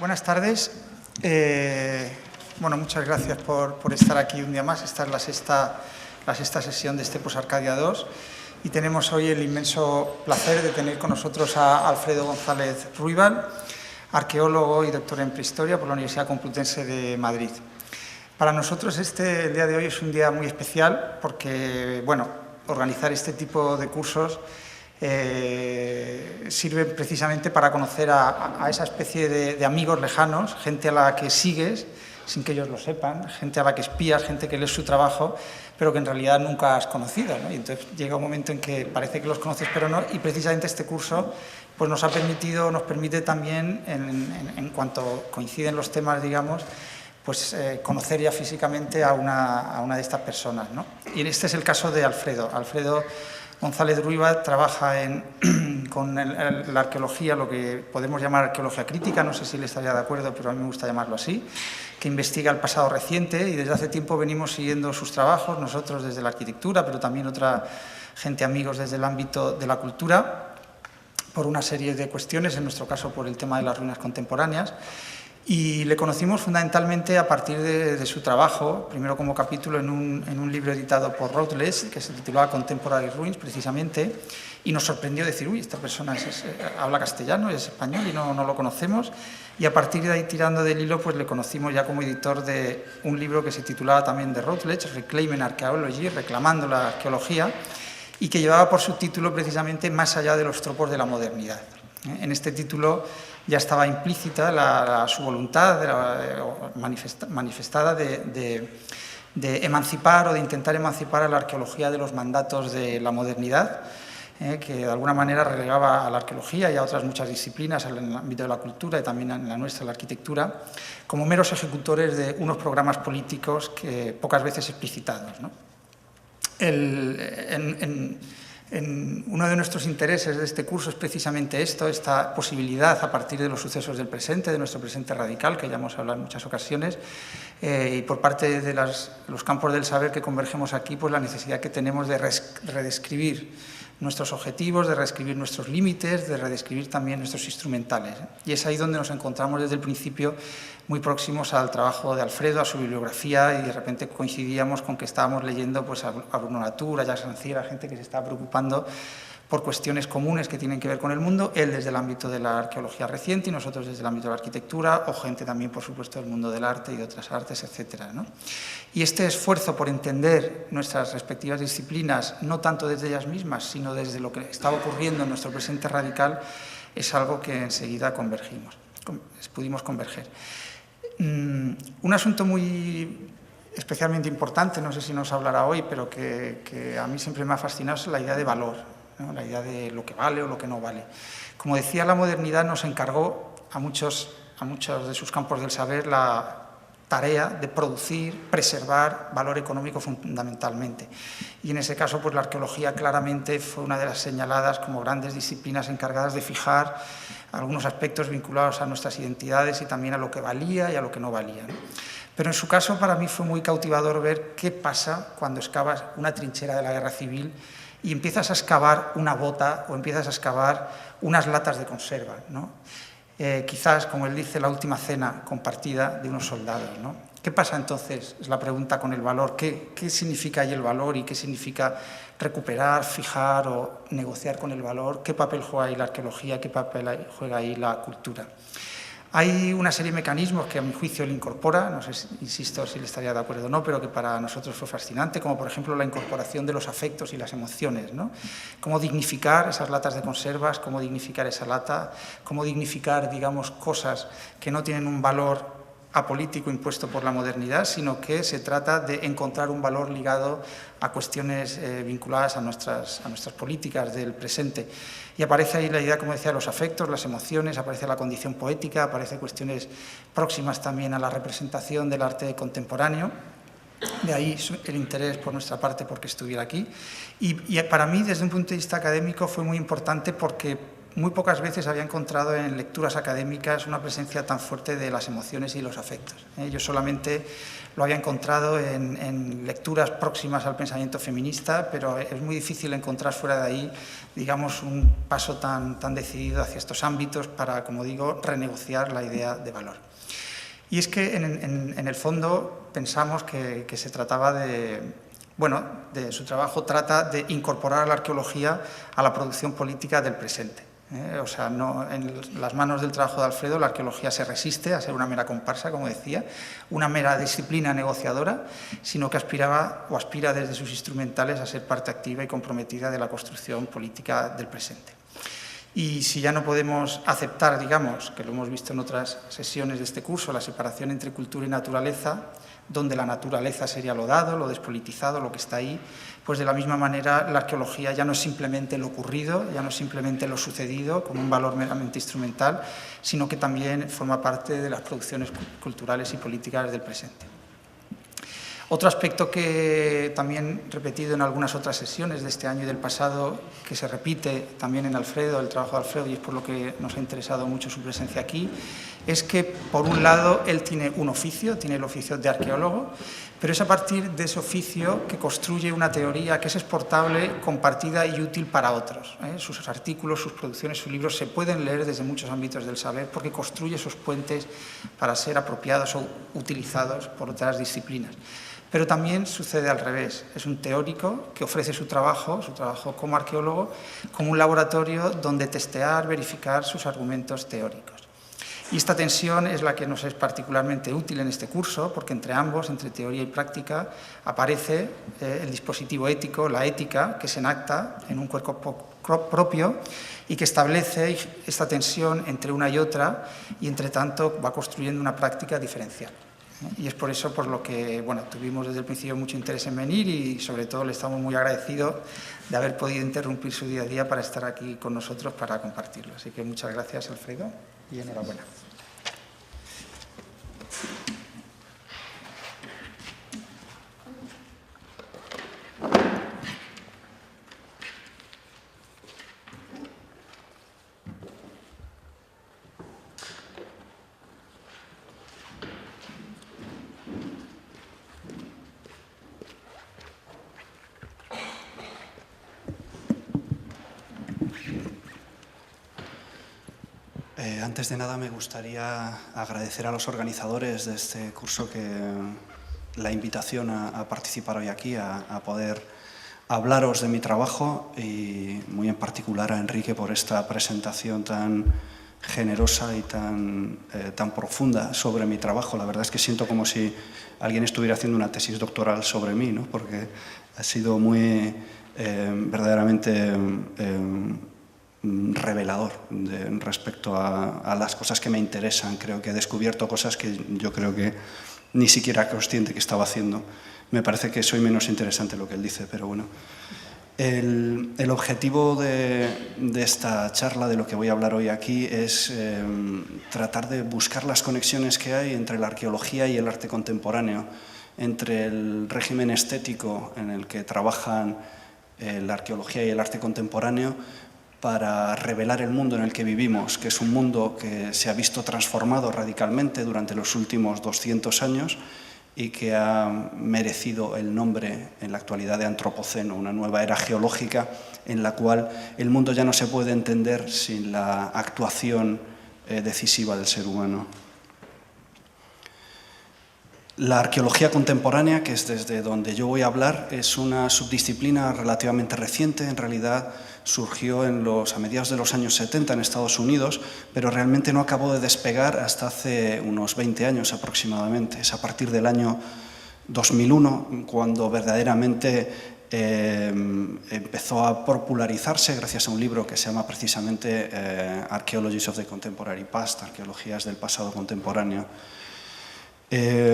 Buenas tardes. Bueno, muchas gracias por estar aquí un día más. Esta es la sexta sesión de este Posarcadia 2 y tenemos hoy el inmenso placer de tener con nosotros a Alfredo González Ruibal, arqueólogo y doctor en prehistoria por la Universidad Complutense de Madrid. Para nosotros el día de hoy es un día muy especial porque, bueno, organizar este tipo de cursos sirve precisamente para conocer a esa especie de amigos lejanos, gente a la que sigues sin que ellos lo sepan, gente a la que espías, gente que lees su trabajo, pero que en realidad nunca has conocido, ¿no? Y entonces llega un momento en que parece que los conoces, pero no, y precisamente este curso pues nos permite también, en cuanto coinciden los temas, digamos, pues conocer ya físicamente a una de estas personas, ¿no? Y este es el caso de Alfredo. Alfredo González Ruibal trabaja con la arqueología, lo que podemos llamar arqueología crítica, no sé si le estaría de acuerdo, pero a mí me gusta llamarlo así, que investiga el pasado reciente y desde hace tiempo venimos siguiendo sus trabajos, nosotros desde la arquitectura, pero también otra gente, amigos desde el ámbito de la cultura, por una serie de cuestiones, en nuestro caso por el tema de las ruinas contemporáneas. Y le conocimos fundamentalmente a partir de su trabajo, primero como capítulo en un libro editado por Routledge, que se titulaba Contemporary Ruins, precisamente, y nos sorprendió decir, uy, esta persona habla castellano, es español y no lo conocemos. Y a partir de ahí, tirando del hilo, pues le conocimos ya como editor de un libro que se titulaba también de Routledge, Reclaiming Archaeology, reclamando la arqueología, y que llevaba por subtítulo precisamente Más allá de los tropos de la modernidad. En este título ya estaba implícita su voluntad manifestada de emancipar o de intentar emancipar a la arqueología de los mandatos de la modernidad, que de alguna manera relegaba a la arqueología y a otras muchas disciplinas en el ámbito de la cultura y también en la nuestra, la arquitectura, como meros ejecutores de unos programas políticos que pocas veces explicitados, ¿no? Uno de nuestros intereses de este curso es precisamente esta posibilidad, a partir de los sucesos del presente, de nuestro presente radical, que ya hemos hablado en muchas ocasiones, y por parte de los campos del saber que convergemos aquí, pues la necesidad que tenemos de redescribir nuestros objetivos, de reescribir nuestros límites, de redescribir también nuestros instrumentales. Y es ahí donde nos encontramos desde el principio muy próximos al trabajo de Alfredo, a su bibliografía, y de repente coincidíamos con que estábamos leyendo pues, a Bruno Latour, a Jacques Rancière, gente que se estaba preocupando por cuestiones comunes que tienen que ver con el mundo, él desde el ámbito de la arqueología reciente y nosotros desde el ámbito de la arquitectura, o gente también, por supuesto, del mundo del arte y de otras artes, etcétera, ¿no? Y este esfuerzo por entender nuestras respectivas disciplinas, no tanto desde ellas mismas, sino desde lo que estaba ocurriendo en nuestro presente radical, es algo que enseguida pudimos converger. Un asunto especialmente importante, no sé si nos hablará hoy, pero que a mí siempre me ha fascinado, es la idea de valor, ¿no? La idea de lo que vale o lo que no vale. Como decía, la modernidad nos encargó a muchos de sus campos del saber la tarea de producir, preservar valor económico fundamentalmente. Y en ese caso, pues la arqueología claramente fue una de las señaladas como grandes disciplinas encargadas de fijar algunos aspectos vinculados a nuestras identidades y también a lo que valía y a lo que no valía, ¿no? Pero en su caso, para mí fue muy cautivador ver qué pasa cuando excavas una trinchera de la guerra civil y empiezas a excavar una bota o empiezas a excavar unas latas de conserva, ¿no? Quizás, como él dice, la última cena compartida de unos soldados, ¿no? ¿Qué pasa entonces? Es la pregunta con el valor. ¿Qué significa ahí el valor y qué significa recuperar, fijar o negociar con el valor? ¿Qué papel juega ahí la arqueología? ¿Qué papel juega ahí la cultura? Hay una serie de mecanismos que a mi juicio le incorpora, no sé, insisto, si le estaría de acuerdo o no, pero que para nosotros fue fascinante, como por ejemplo la incorporación de los afectos y las emociones, ¿no? Cómo dignificar esas latas de conservas, cómo dignificar esa lata, cómo dignificar, digamos, cosas que no tienen un valor apolítico impuesto por la modernidad, sino que se trata de encontrar un valor ligado a cuestiones vinculadas a nuestras políticas del presente. Y aparece ahí la idea, como decía, de los afectos, las emociones, aparece la condición poética, aparece cuestiones próximas también a la representación del arte contemporáneo. De ahí el interés por nuestra parte porque estuviera aquí. Y para mí, desde un punto de vista académico, fue muy importante porque muy pocas veces había encontrado en lecturas académicas una presencia tan fuerte de las emociones y los afectos. Yo solamente lo había encontrado en lecturas próximas al pensamiento feminista, pero es muy difícil encontrar fuera de ahí, digamos, un paso tan decidido hacia estos ámbitos para, como digo, renegociar la idea de valor. Y es que, en el fondo, pensamos que se trataba de su trabajo trata de incorporar la arqueología a la producción política del presente. O sea, no, en las manos del trabajo de Alfredo la arqueología se resiste a ser una mera comparsa, como decía, una mera disciplina negociadora, sino que aspira desde sus instrumentales a ser parte activa y comprometida de la construcción política del presente. Y si ya no podemos aceptar, digamos, que lo hemos visto en otras sesiones de este curso, la separación entre cultura y naturaleza, donde la naturaleza sería lo dado, lo despolitizado, lo que está ahí, pues de la misma manera la arqueología ya no es simplemente lo ocurrido, ya no es simplemente lo sucedido como un valor meramente instrumental, sino que también forma parte de las producciones culturales y políticas del presente. Otro aspecto que también repetido en algunas otras sesiones de este año y del pasado, que se repite también en Alfredo, el trabajo de Alfredo, y es por lo que nos ha interesado mucho su presencia aquí, es que, por un lado, él tiene un oficio, tiene el oficio de arqueólogo, pero es a partir de ese oficio que construye una teoría que es exportable, compartida y útil para otros. Sus artículos, sus producciones, sus libros se pueden leer desde muchos ámbitos del saber porque construye esos puentes para ser apropiados o utilizados por otras disciplinas. Pero también sucede al revés. Es un teórico que ofrece su trabajo como arqueólogo, como un laboratorio donde testear, verificar sus argumentos teóricos. Y esta tensión es la que nos es particularmente útil en este curso, porque entre ambos, entre teoría y práctica, aparece el dispositivo ético, la ética, que se enacta en un cuerpo propio y que establece esta tensión entre una y otra y, entre tanto, va construyendo una práctica diferencial. Y es por eso por lo que tuvimos desde el principio mucho interés en venir y, sobre todo, le estamos muy agradecidos de haber podido interrumpir su día a día para estar aquí con nosotros para compartirlo. Así que muchas gracias, Alfredo, y enhorabuena. Antes de nada me gustaría agradecer a los organizadores de este curso la invitación a participar hoy aquí, a poder hablaros de mi trabajo y muy en particular a Enrique por esta presentación tan generosa y tan profunda sobre mi trabajo. La verdad es que siento como si alguien estuviera haciendo una tesis doctoral sobre mí, ¿no? Porque ha sido muy verdaderamente revelador respecto a las cosas que me interesan. Creo que he descubierto cosas que yo creo que ni siquiera consciente que estaba haciendo. Me parece que soy menos interesante lo que él dice, pero bueno. El objetivo de esta charla, de lo que voy a hablar hoy aquí, es tratar de buscar las conexiones que hay entre la arqueología y el arte contemporáneo, entre el régimen estético en el que trabajan la arqueología y el arte contemporáneo, para revelar el mundo en el que vivimos, que es un mundo que se ha visto transformado radicalmente durante los últimos 200 años y que ha merecido el nombre en la actualidad de Antropoceno, una nueva era geológica en la cual el mundo ya no se puede entender sin la actuación decisiva del ser humano. La arqueología contemporánea, que es desde donde yo voy a hablar, es una subdisciplina relativamente reciente. En realidad surgió a mediados de los años 70 en Estados Unidos, pero realmente no acabó de despegar hasta hace unos 20 años aproximadamente. Es a partir del año 2001 cuando verdaderamente empezó a popularizarse gracias a un libro que se llama precisamente Archaeologies of the Contemporary Past, Arqueologías del pasado contemporáneo.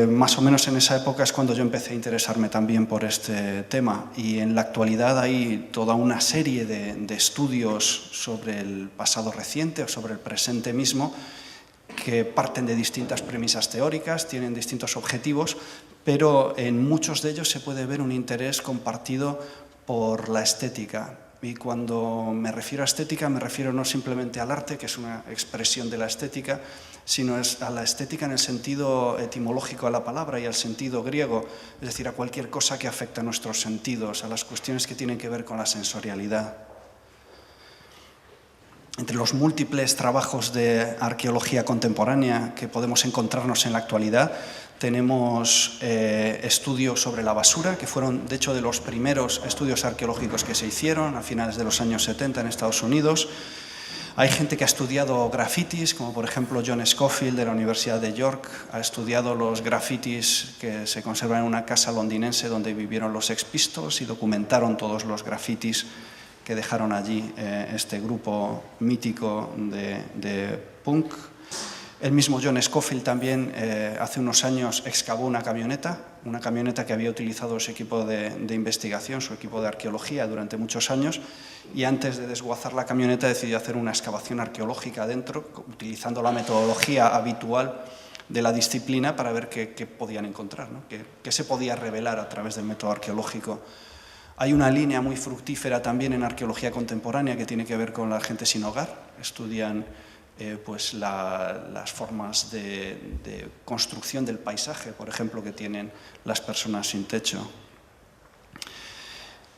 Más o menos en esa época es cuando yo empecé a interesarme también por este tema, y en la actualidad hay toda una serie de estudios sobre el pasado reciente o sobre el presente mismo que parten de distintas premisas teóricas, tienen distintos objetivos, pero en muchos de ellos se puede ver un interés compartido por la estética. Y cuando me refiero a estética, me refiero no simplemente al arte, que es una expresión de la estética, sino a la estética en el sentido etimológico de la palabra y al sentido griego, es decir, a cualquier cosa que afecta a nuestros sentidos, a las cuestiones que tienen que ver con la sensorialidad. Entre los múltiples trabajos de arqueología contemporánea que podemos encontrarnos en la actualidad, tenemos estudios sobre la basura, que fueron, de hecho, de los primeros estudios arqueológicos que se hicieron a finales de los años 70 en Estados Unidos. Hay gente que ha estudiado grafitis, como por ejemplo John Scofield de la Universidad de York, ha estudiado los grafitis que se conservan en una casa londinense donde vivieron los Sex Pistols y documentaron todos los grafitis que dejaron allí este grupo mítico de punk. El mismo John Scofield también hace unos años excavó una camioneta que había utilizado su equipo de investigación, su equipo de arqueología durante muchos años, y antes de desguazar la camioneta decidió hacer una excavación arqueológica dentro, utilizando la metodología habitual de la disciplina para ver qué podían encontrar, ¿no? qué se podía revelar a través del método arqueológico. Hay una línea muy fructífera también en arqueología contemporánea que tiene que ver con la gente sin hogar. Estudian pues las formas de construcción del paisaje, por ejemplo, que tienen las personas sin techo.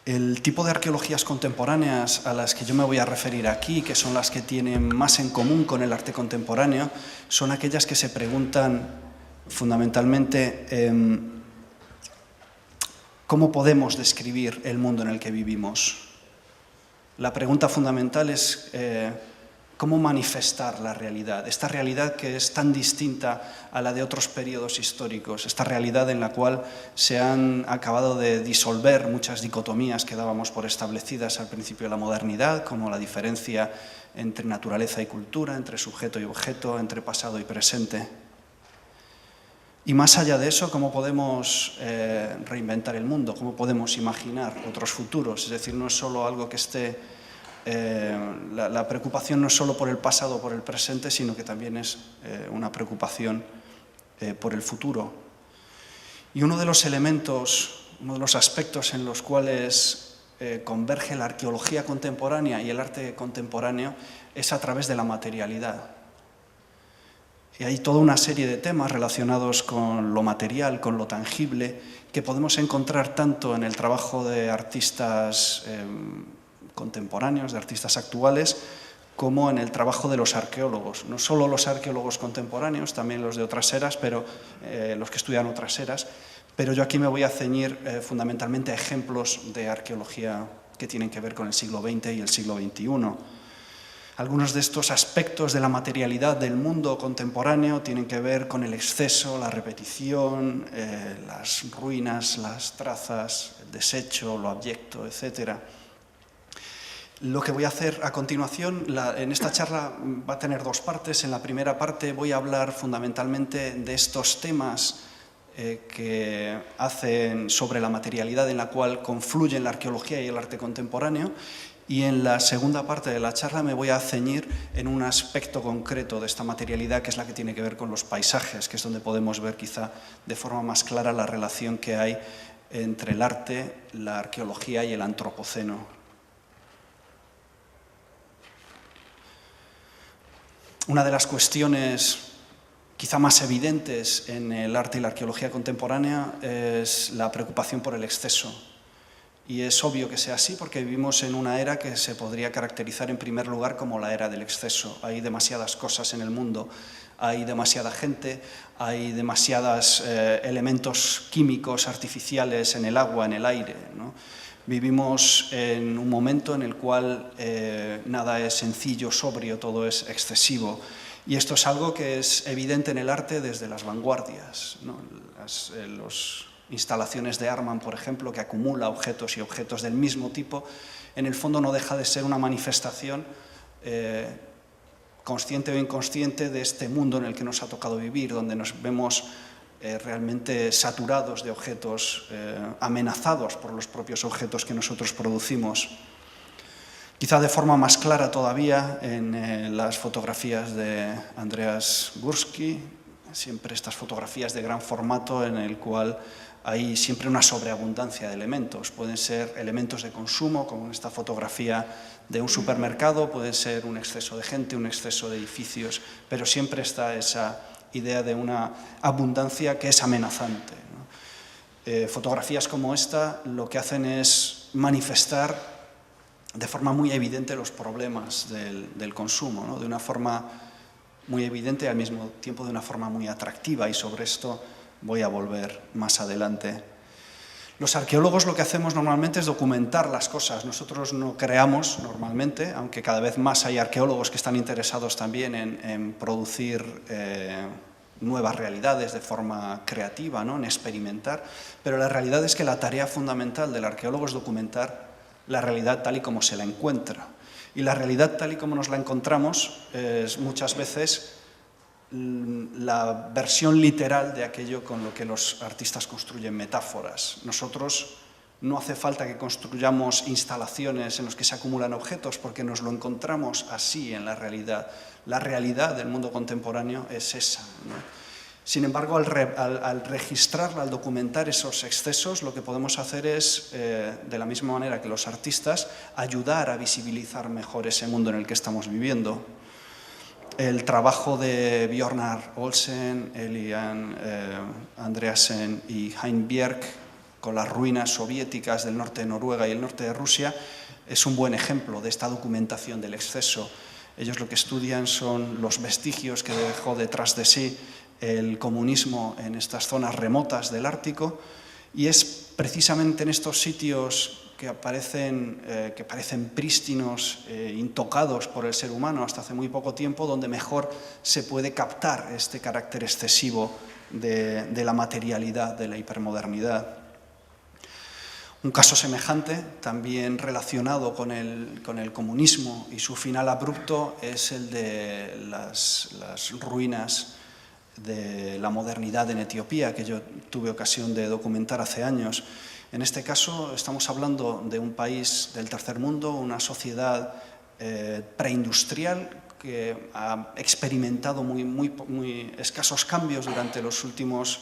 El tipo de arqueologías contemporáneas a las que yo me voy a referir aquí, que son las que tienen más en común con el arte contemporáneo, son aquellas que se preguntan fundamentalmente ¿cómo podemos describir el mundo en el que vivimos? La pregunta fundamental es ¿cómo manifestar la realidad? Esta realidad que es tan distinta a la de otros periodos históricos, esta realidad en la cual se han acabado de disolver muchas dicotomías que dábamos por establecidas al principio de la modernidad, como la diferencia entre naturaleza y cultura, entre sujeto y objeto, entre pasado y presente. Y más allá de eso, ¿cómo podemos reinventar el mundo? ¿Cómo podemos imaginar otros futuros? Es decir, no es solo algo que esté... la preocupación no es solo por el pasado o por el presente, sino que también es una preocupación por el futuro. Y uno de los elementos, uno de los aspectos en los cuales converge la arqueología contemporánea y el arte contemporáneo es a través de la materialidad. Y hay toda una serie de temas relacionados con lo material, con lo tangible, que podemos encontrar tanto en el trabajo de artistas contemporáneos, de artistas actuales, como en el trabajo de los arqueólogos. No solo los arqueólogos contemporáneos, también los de otras eras, pero los que estudian otras eras. Pero yo aquí me voy a ceñir fundamentalmente a ejemplos de arqueología que tienen que ver con el siglo XX y el siglo XXI. Algunos de estos aspectos de la materialidad del mundo contemporáneo tienen que ver con el exceso, la repetición, las ruinas, las trazas, el desecho, lo abyecto, etc. Lo que voy a hacer a continuación, en esta charla va a tener dos partes. En la primera parte voy a hablar fundamentalmente de estos temas que hacen sobre la materialidad en la cual confluyen la arqueología y el arte contemporáneo. Y en la segunda parte de la charla me voy a ceñir en un aspecto concreto de esta materialidad, que es la que tiene que ver con los paisajes, que es donde podemos ver quizá de forma más clara la relación que hay entre el arte, la arqueología y el antropoceno. Una de las cuestiones quizá más evidentes en el arte y la arqueología contemporánea es la preocupación por el exceso. Y es obvio que sea así porque vivimos en una era que se podría caracterizar en primer lugar como la era del exceso. Hay demasiadas cosas en el mundo, hay demasiada gente, hay demasiados elementos químicos, artificiales en el agua, en el aire, ¿no? Vivimos en un momento en el cual nada es sencillo, sobrio, todo es excesivo. Y esto es algo que es evidente en el arte desde las vanguardias, ¿no? Las instalaciones de Arman, por ejemplo, que acumula objetos y objetos del mismo tipo, en el fondo no deja de ser una manifestación consciente o inconsciente de este mundo en el que nos ha tocado vivir, donde nos vemos realmente saturados de objetos, amenazados por los propios objetos que nosotros producimos. Quizá de forma más clara todavía en las fotografías de Andreas Gursky, siempre estas fotografías de gran formato en el cual hay siempre una sobreabundancia de elementos. Pueden ser elementos de consumo, como en esta fotografía de un supermercado, puede ser un exceso de gente, un exceso de edificios, pero siempre está esa idea de una abundancia que es amenazante, ¿no? Fotografías como esta lo que hacen es manifestar de forma muy evidente los problemas del consumo, ¿no? De una forma muy evidente y al mismo tiempo de una forma muy atractiva, y sobre esto voy a volver más adelante. Los arqueólogos lo que hacemos normalmente es documentar las cosas. Nosotros no creamos normalmente, aunque cada vez más hay arqueólogos que están interesados también en producir nuevas realidades de forma creativa, ¿no? En experimentar, pero la realidad es que la tarea fundamental del arqueólogo es documentar la realidad tal y como se la encuentra. Y la realidad tal y como nos la encontramos es muchas veces la versión literal de aquello con lo que los artistas construyen metáforas. Nosotros no hace falta que construyamos instalaciones en las que se acumulan objetos, porque nos lo encontramos así en la realidad. La realidad del mundo contemporáneo es esa, ¿no? Sin embargo, al registrarla, al documentar esos excesos, lo que podemos hacer es, de la misma manera que los artistas, ayudar a visibilizar mejor ese mundo en el que estamos viviendo. El trabajo de Bjørnar Olsen, Elian Andreasen y Hein Bjerk con las ruinas soviéticas del norte de Noruega y el norte de Rusia es un buen ejemplo de esta documentación del exceso. Ellos lo que estudian son los vestigios que dejó detrás de sí el comunismo en estas zonas remotas del Ártico, y es precisamente en estos sitios que parecen prístinos, intocados por el ser humano hasta hace muy poco tiempo, donde mejor se puede captar este carácter excesivo de la materialidad, de la hipermodernidad. Un caso semejante, también relacionado con el comunismo y su final abrupto, es el de las ruinas de la modernidad en Etiopía, que yo tuve ocasión de documentar hace años. En este caso estamos hablando de un país del tercer mundo, una sociedad preindustrial que ha experimentado muy escasos cambios durante los últimos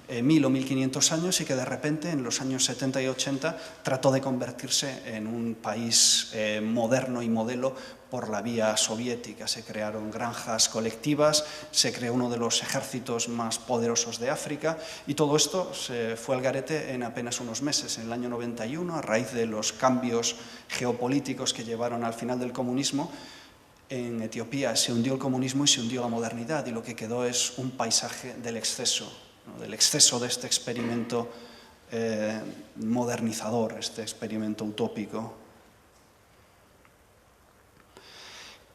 1000 o 1500 años, y que de repente en los años 70 y 80 trató de convertirse en un país moderno y modelo por la vía soviética. Se crearon granjas colectivas, se creó uno de los ejércitos más poderosos de África, y todo esto se fue al garete en apenas unos meses. En el año 91, a raíz de los cambios geopolíticos que llevaron al final del comunismo, en Etiopía se hundió el comunismo y se hundió la modernidad, y lo que quedó es un paisaje del exceso, ¿no? Del exceso de este experimento modernizador, este experimento utópico.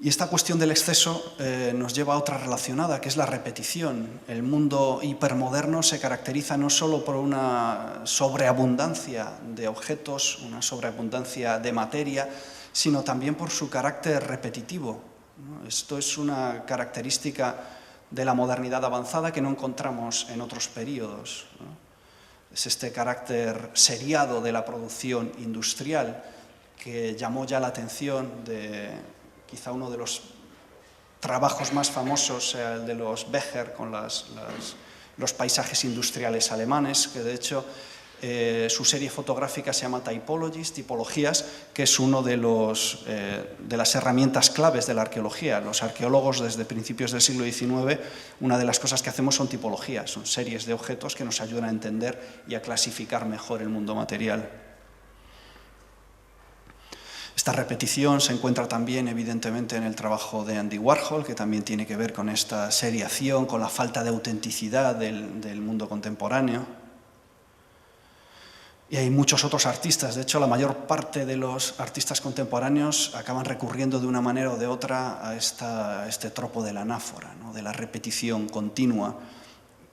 Y esta cuestión del exceso nos lleva a otra relacionada, que es la repetición. El mundo hipermoderno se caracteriza no solo por una sobreabundancia de objetos, una sobreabundancia de materia, sino también por su carácter repetitivo, ¿no? Esto es una característica de la modernidad avanzada que no encontramos en otros periodos, ¿no? Es este carácter seriado de la producción industrial que llamó ya la atención de quizá uno de los trabajos más famosos, sea el de los Becher con los paisajes industriales alemanes, que de hecho su serie fotográfica se llama Typologies, tipologías, que es uno de las herramientas claves de la arqueología. Los arqueólogos desde principios del siglo XIX, una de las cosas que hacemos son tipologías, son series de objetos que nos ayudan a entender y a clasificar mejor el mundo material. Esta repetición se encuentra también evidentemente en el trabajo de Andy Warhol, que también tiene que ver con esta seriación, con la falta de autenticidad del mundo contemporáneo. Y hay muchos otros artistas. De hecho, la mayor parte de los artistas contemporáneos acaban recurriendo de una manera o de otra a este tropo de la anáfora, ¿no? De la repetición continua,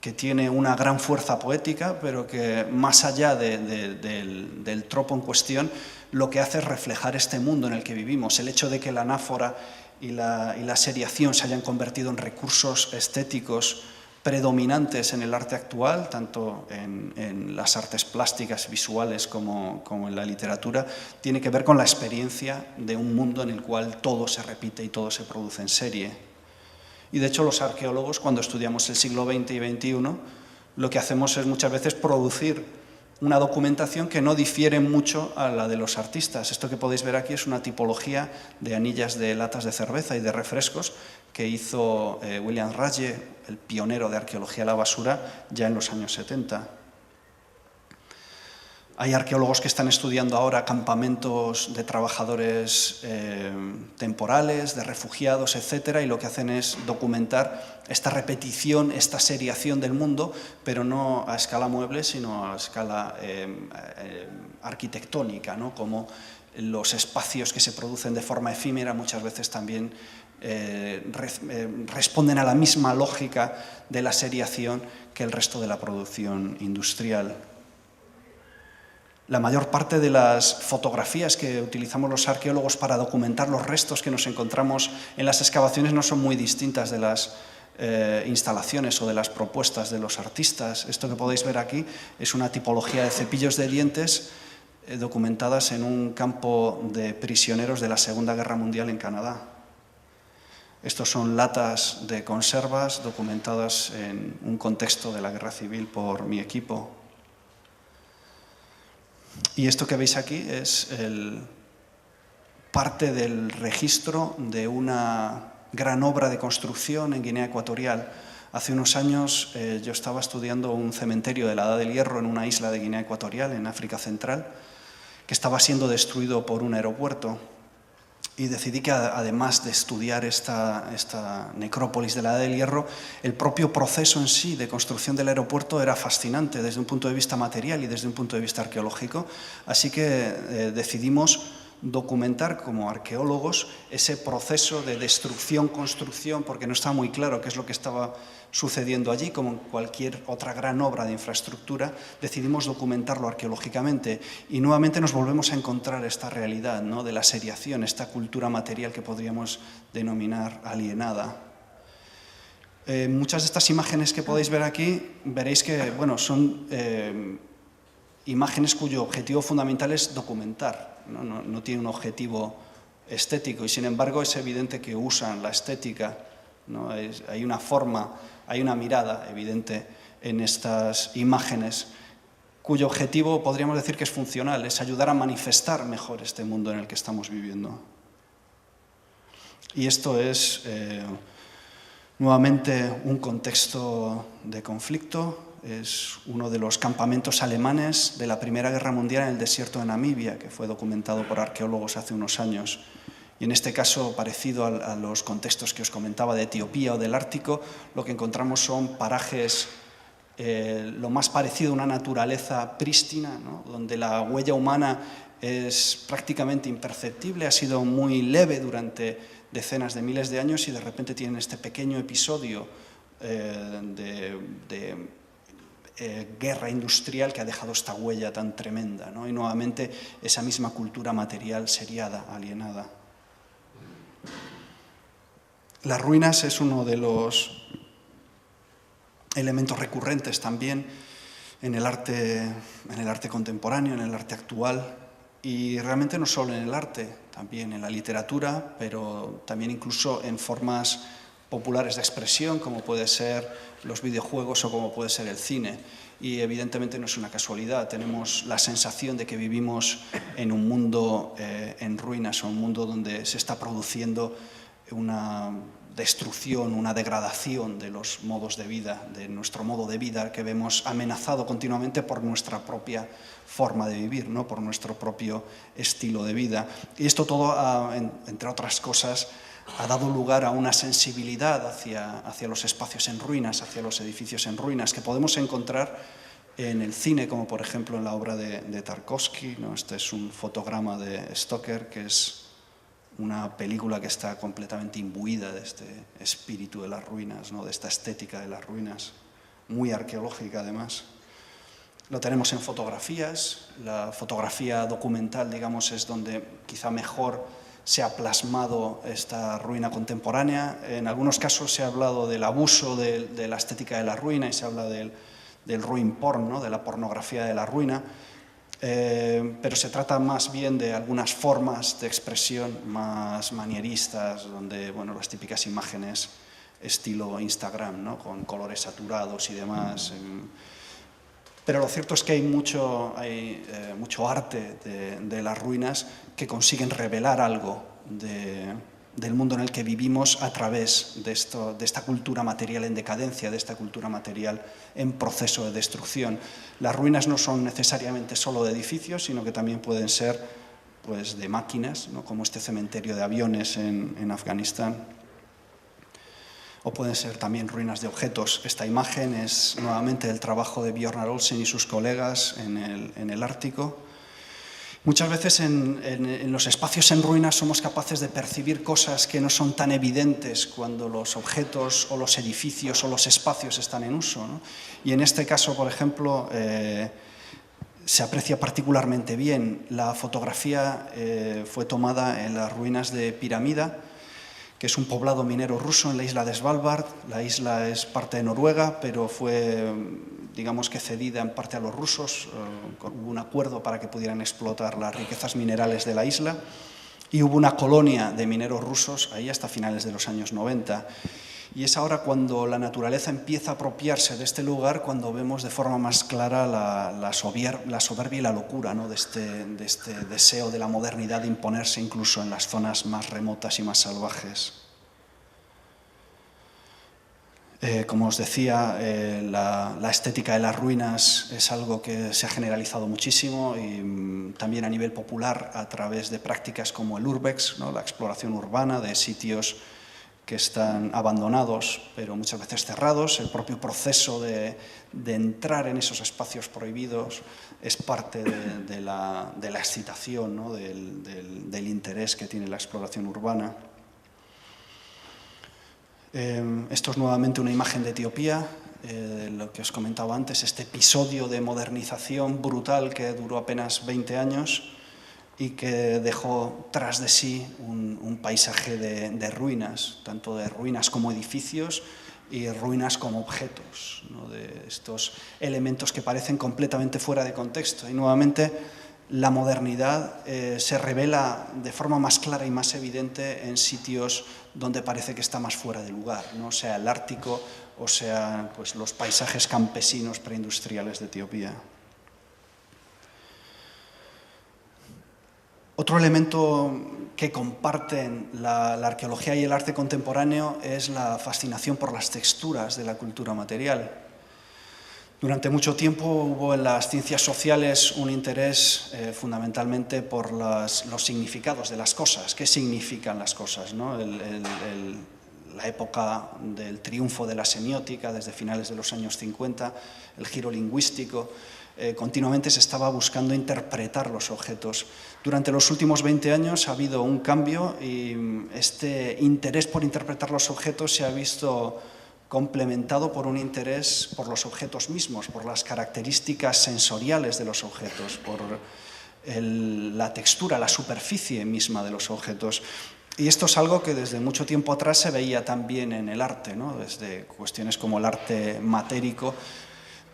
que tiene una gran fuerza poética, pero que más allá del tropo en cuestión, lo que hace es reflejar este mundo en el que vivimos. El hecho de que la anáfora y la seriación se hayan convertido en recursos estéticos predominantes en el arte actual, tanto en las artes plásticas, visuales, como en la literatura, tiene que ver con la experiencia de un mundo en el cual todo se repite y todo se produce en serie. Y de hecho los arqueólogos, cuando estudiamos el siglo XX y XXI, lo que hacemos es muchas veces producir una documentación que no difiere mucho a la de los artistas. Esto que podéis ver aquí es una tipología de anillas de latas de cerveza y de refrescos que hizo William Rage, el pionero de arqueología de la basura, ya en los años 70. Hay arqueólogos que están estudiando ahora campamentos de trabajadores temporales, de refugiados, etcétera, y lo que hacen es documentar esta repetición, esta seriación del mundo, pero no a escala mueble, sino a escala arquitectónica, ¿no? Como los espacios que se producen de forma efímera muchas veces también responden a la misma lógica de la seriación que el resto de la producción industrial. La mayor parte de las fotografías que utilizamos los arqueólogos para documentar los restos que nos encontramos en las excavaciones no son muy distintas de las instalaciones o de las propuestas de los artistas. Esto que podéis ver aquí es una tipología de cepillos de dientes documentadas en un campo de prisioneros de la Segunda Guerra Mundial en Canadá. Estos son latas de conservas documentadas en un contexto de la guerra civil por mi equipo. Y esto que veis aquí es parte del registro de una gran obra de construcción en Guinea Ecuatorial. Hace unos años yo estaba estudiando un cementerio de la Edad del Hierro en una isla de Guinea Ecuatorial, en África Central, que estaba siendo destruido por un aeropuerto. Y decidí que, además de estudiar esta necrópolis de la Edad del Hierro, el propio proceso en sí de construcción del aeropuerto era fascinante desde un punto de vista material y desde un punto de vista arqueológico. Así que decidimos documentar como arqueólogos ese proceso de destrucción-construcción, porque no estaba muy claro qué es lo que estaba sucediendo allí. Como en cualquier otra gran obra de infraestructura, decidimos documentarlo arqueológicamente y nuevamente nos volvemos a encontrar esta realidad, ¿no?, de la seriación, esta cultura material que podríamos denominar alienada. Muchas de estas imágenes que podéis ver aquí, veréis que son imágenes cuyo objetivo fundamental es documentar, no tiene un objetivo estético, y sin embargo es evidente que usan la estética, ¿no? Hay una forma, hay una mirada evidente en estas imágenes cuyo objetivo podríamos decir que es funcional, es ayudar a manifestar mejor este mundo en el que estamos viviendo. Y esto es nuevamente un contexto de conflicto. Es uno de los campamentos alemanes de la Primera Guerra Mundial en el desierto de Namibia, que fue documentado por arqueólogos hace unos años. Y en este caso, parecido a los contextos que os comentaba de Etiopía o del Ártico, lo que encontramos son parajes lo más parecido a una naturaleza prístina, ¿no?, donde la huella humana es prácticamente imperceptible, ha sido muy leve durante decenas de miles de años y de repente tienen este pequeño episodio de guerra industrial que ha dejado esta huella tan tremenda, ¿no? Y nuevamente esa misma cultura material seriada, alienada. Las ruinas es uno de los elementos recurrentes también en el arte contemporáneo, en el arte actual, y realmente no solo en el arte, también en la literatura, pero también incluso en formas populares de expresión, como puede ser los videojuegos o como puede ser el cine. Y evidentemente no es una casualidad, tenemos la sensación de que vivimos en un mundo en ruinas, o un mundo donde se está produciendo una destrucción, una degradación de los modos de vida, de nuestro modo de vida, que vemos amenazado continuamente por nuestra propia forma de vivir, ¿no?, por nuestro propio estilo de vida. Y esto todo, entre otras cosas, ha dado lugar a una sensibilidad hacia los espacios en ruinas, hacia los edificios en ruinas, que podemos encontrar en el cine, como por ejemplo en la obra de Tarkovsky, ¿no? Este es un fotograma de Stoker, que es una película que está completamente imbuida de este espíritu de las ruinas, ¿no?, de esta estética de las ruinas, muy arqueológica además. Lo tenemos en fotografías. La fotografía documental, digamos, es donde quizá mejor se ha plasmado esta ruina contemporánea. En algunos casos se ha hablado del abuso de la estética de la ruina y se habla del ruin porn, ¿no?, de la pornografía de la ruina. Pero se trata más bien de algunas formas de expresión más manieristas, donde las típicas imágenes estilo Instagram, ¿no?, con colores saturados y demás. Pero lo cierto es que hay mucho arte de las ruinas que consiguen revelar algo del mundo en el que vivimos a través de esta cultura material en decadencia, de esta cultura material en proceso de destrucción. Las ruinas no son necesariamente solo de edificios, sino que también pueden ser pues, de máquinas, ¿no? Como este cementerio de aviones en Afganistán. O pueden ser también ruinas de objetos. Esta imagen es nuevamente el trabajo de Bjørnar Olsen y sus colegas en el Ártico. Muchas veces en los espacios en ruinas somos capaces de percibir cosas que no son tan evidentes cuando los objetos o los edificios o los espacios están en uso, ¿no? Y en este caso, por ejemplo, se aprecia particularmente bien. La fotografía fue tomada en las ruinas de Piramida, que es un poblado minero ruso en la isla de Svalbard. La isla es parte de Noruega, pero fue, digamos que cedida en parte a los rusos. Hubo un acuerdo para que pudieran explotar las riquezas minerales de la isla y hubo una colonia de mineros rusos ahí hasta finales de los años 90. Y es ahora cuando la naturaleza empieza a apropiarse de este lugar, cuando vemos de forma más clara la soberbia y la locura, ¿no? de este deseo de la modernidad de imponerse incluso en las zonas más remotas y más salvajes. Como os decía, la estética de las ruinas es algo que se ha generalizado muchísimo y también a nivel popular a través de prácticas como el urbex, ¿no? La exploración urbana de sitios que están abandonados, pero muchas veces cerrados. El propio proceso de entrar en esos espacios prohibidos es parte de la excitación, ¿no? del interés que tiene la exploración urbana. Esto es nuevamente una imagen de Etiopía, lo que os comentaba antes, este episodio de modernización brutal que duró apenas 20 años y que dejó tras de sí un paisaje de ruinas, tanto de ruinas como edificios y ruinas como objetos, ¿no? De estos elementos que parecen completamente fuera de contexto. Y nuevamente la modernidad se revela de forma más clara y más evidente en sitios donde parece que está más fuera de lugar, ¿no? Sea el Ártico o sea pues, los paisajes campesinos preindustriales de Etiopía. Otro elemento que comparten la arqueología y el arte contemporáneo es la fascinación por las texturas de la cultura material. Durante mucho tiempo hubo en las ciencias sociales un interés fundamentalmente por los significados de las cosas. ¿Qué significan las cosas, ¿no? La época del triunfo de la semiótica desde finales de los años 50, el giro lingüístico. Continuamente se estaba buscando interpretar los objetos. Durante los últimos 20 años ha habido un cambio y este interés por interpretar los objetos se ha visto complementado por un interés por los objetos mismos, por las características sensoriales de los objetos, por la textura, la superficie misma de los objetos. Y esto es algo que desde mucho tiempo atrás se veía también en el arte, ¿no? Desde cuestiones como el arte matérico,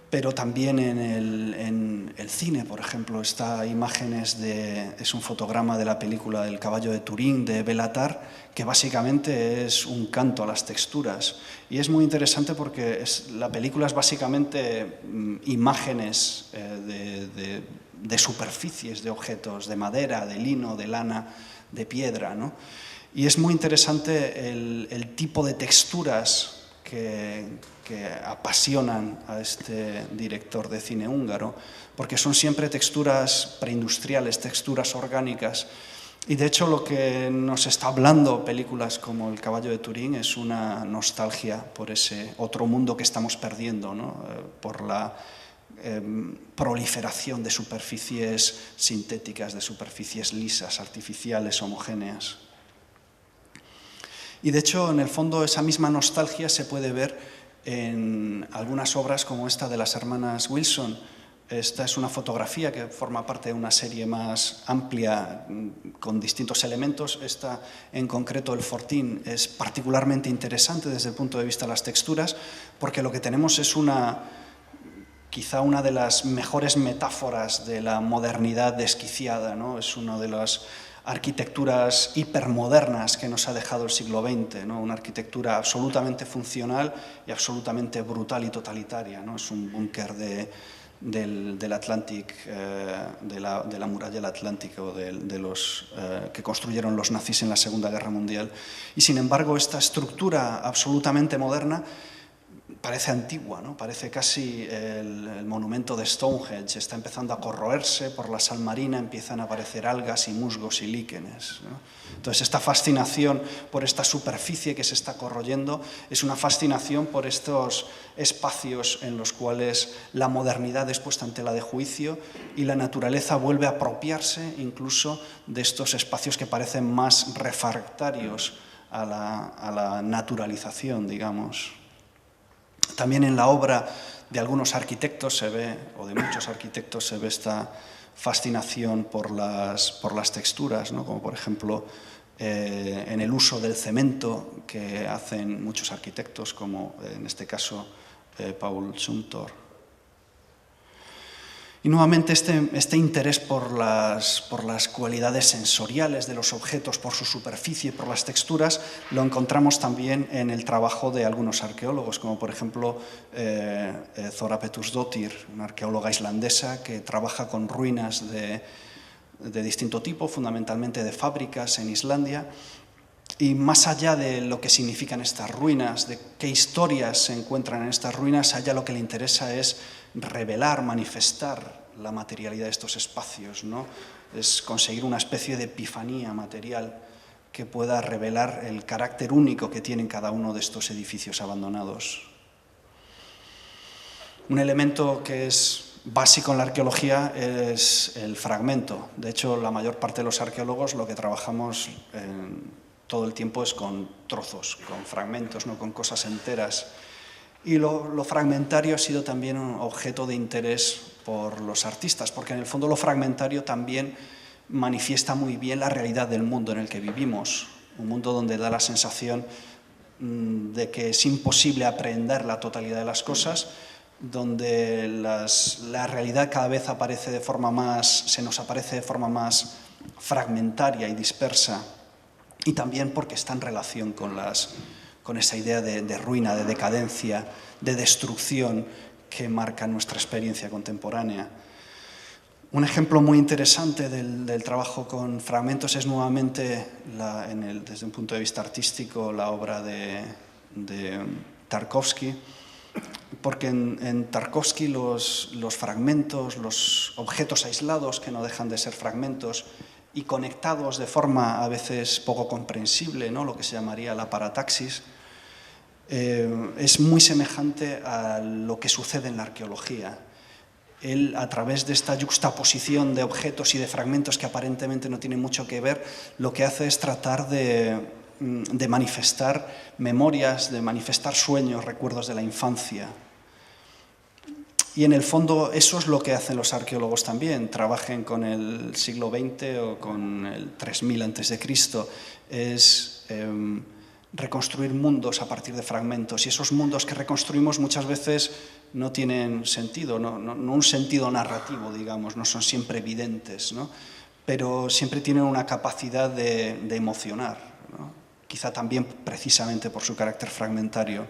pero también en el cine, por ejemplo. Esta imagen es un fotograma de la película El caballo de Turín, de Béla Tarr, que básicamente es un canto a las texturas. Y es muy interesante porque la película es básicamente imágenes de superficies, de objetos, de madera, de lino, de lana, de piedra, ¿no? Y es muy interesante el tipo de texturas que apasionan a este director de cine húngaro, porque son siempre texturas preindustriales, texturas orgánicas. Y de hecho lo que nos está hablando películas como El caballo de Turín es una nostalgia por ese otro mundo que estamos perdiendo, ¿no? Por la proliferación de superficies sintéticas, de superficies lisas, artificiales, homogéneas. Y de hecho, en el fondo, esa misma nostalgia se puede ver en algunas obras como esta de las hermanas Wilson. Esta es una fotografía que forma parte de una serie más amplia con distintos elementos. Esta, en concreto, el Fortín, es particularmente interesante desde el punto de vista de las texturas, porque lo que tenemos es quizá una de las mejores metáforas de la modernidad desquiciada, ¿no? Es una de las arquitecturas hipermodernas que nos ha dejado el siglo XX, ¿no? Una arquitectura absolutamente funcional y absolutamente brutal y totalitaria, ¿no? Es un búnker de del Atlantic, de la muralla del Atlántico, de los que construyeron los nazis en la Segunda Guerra Mundial. Y sin embargo, esta estructura absolutamente moderna parece antigua, ¿no? Parece casi el monumento de Stonehenge, está empezando a corroerse por la sal marina, empiezan a aparecer algas y musgos y líquenes, ¿no? Entonces, esta fascinación por esta superficie que se está corroyendo es una fascinación por estos espacios en los cuales la modernidad es puesta en tela de juicio y la naturaleza vuelve a apropiarse incluso de estos espacios que parecen más refractarios a la naturalización, digamos. También en la obra de algunos arquitectos se ve, o de muchos arquitectos, se ve esta fascinación por las texturas, ¿no? Como por ejemplo en el uso del cemento que hacen muchos arquitectos, como en este caso Paul Zumthor. Y nuevamente este interés por las cualidades sensoriales de los objetos, por su superficie, por las texturas, lo encontramos también en el trabajo de algunos arqueólogos, como por ejemplo Thora Pétursdóttir, una arqueóloga islandesa que trabaja con ruinas de distinto tipo, fundamentalmente de fábricas en Islandia. Y más allá de lo que significan estas ruinas, de qué historias se encuentran en estas ruinas, a ella lo que le interesa es revelar, manifestar la materialidad de estos espacios, ¿no? Es conseguir una especie de epifanía material que pueda revelar el carácter único que tienen cada uno de estos edificios abandonados. Un elemento que es básico en la arqueología es el fragmento. De hecho, la mayor parte de los arqueólogos lo que trabajamos todo el tiempo es con trozos, con fragmentos, no con cosas enteras. Y lo fragmentario ha sido también un objeto de interés por los artistas, porque en el fondo lo fragmentario también manifiesta muy bien la realidad del mundo en el que vivimos, un mundo donde da la sensación de que es imposible aprehender la totalidad de las cosas, donde la realidad cada vez se nos aparece de forma más fragmentaria y dispersa, y también porque está en relación con esa idea de ruina, de decadencia, de destrucción que marca nuestra experiencia contemporánea. Un ejemplo muy interesante del trabajo con fragmentos es nuevamente, desde un punto de vista artístico, la obra de Tarkovsky, porque en Tarkovsky los fragmentos, los objetos aislados, que no dejan de ser fragmentos, y conectados de forma a veces poco comprensible, ¿no? Lo que se llamaría la parataxis, es muy semejante a lo que sucede en la arqueología. Él, a través de esta yuxtaposición de objetos y de fragmentos que aparentemente no tienen mucho que ver, lo que hace es tratar de manifestar memorias, de manifestar sueños, recuerdos de la infancia. Y en el fondo eso es lo que hacen los arqueólogos también, trabajen con el siglo XX o con el 3000 a.C., es reconstruir mundos a partir de fragmentos. Y esos mundos que reconstruimos muchas veces no tienen sentido, no un sentido narrativo, digamos, no son siempre evidentes, ¿no? Pero siempre tienen una capacidad de emocionar, ¿no? Quizá también precisamente por su carácter fragmentario.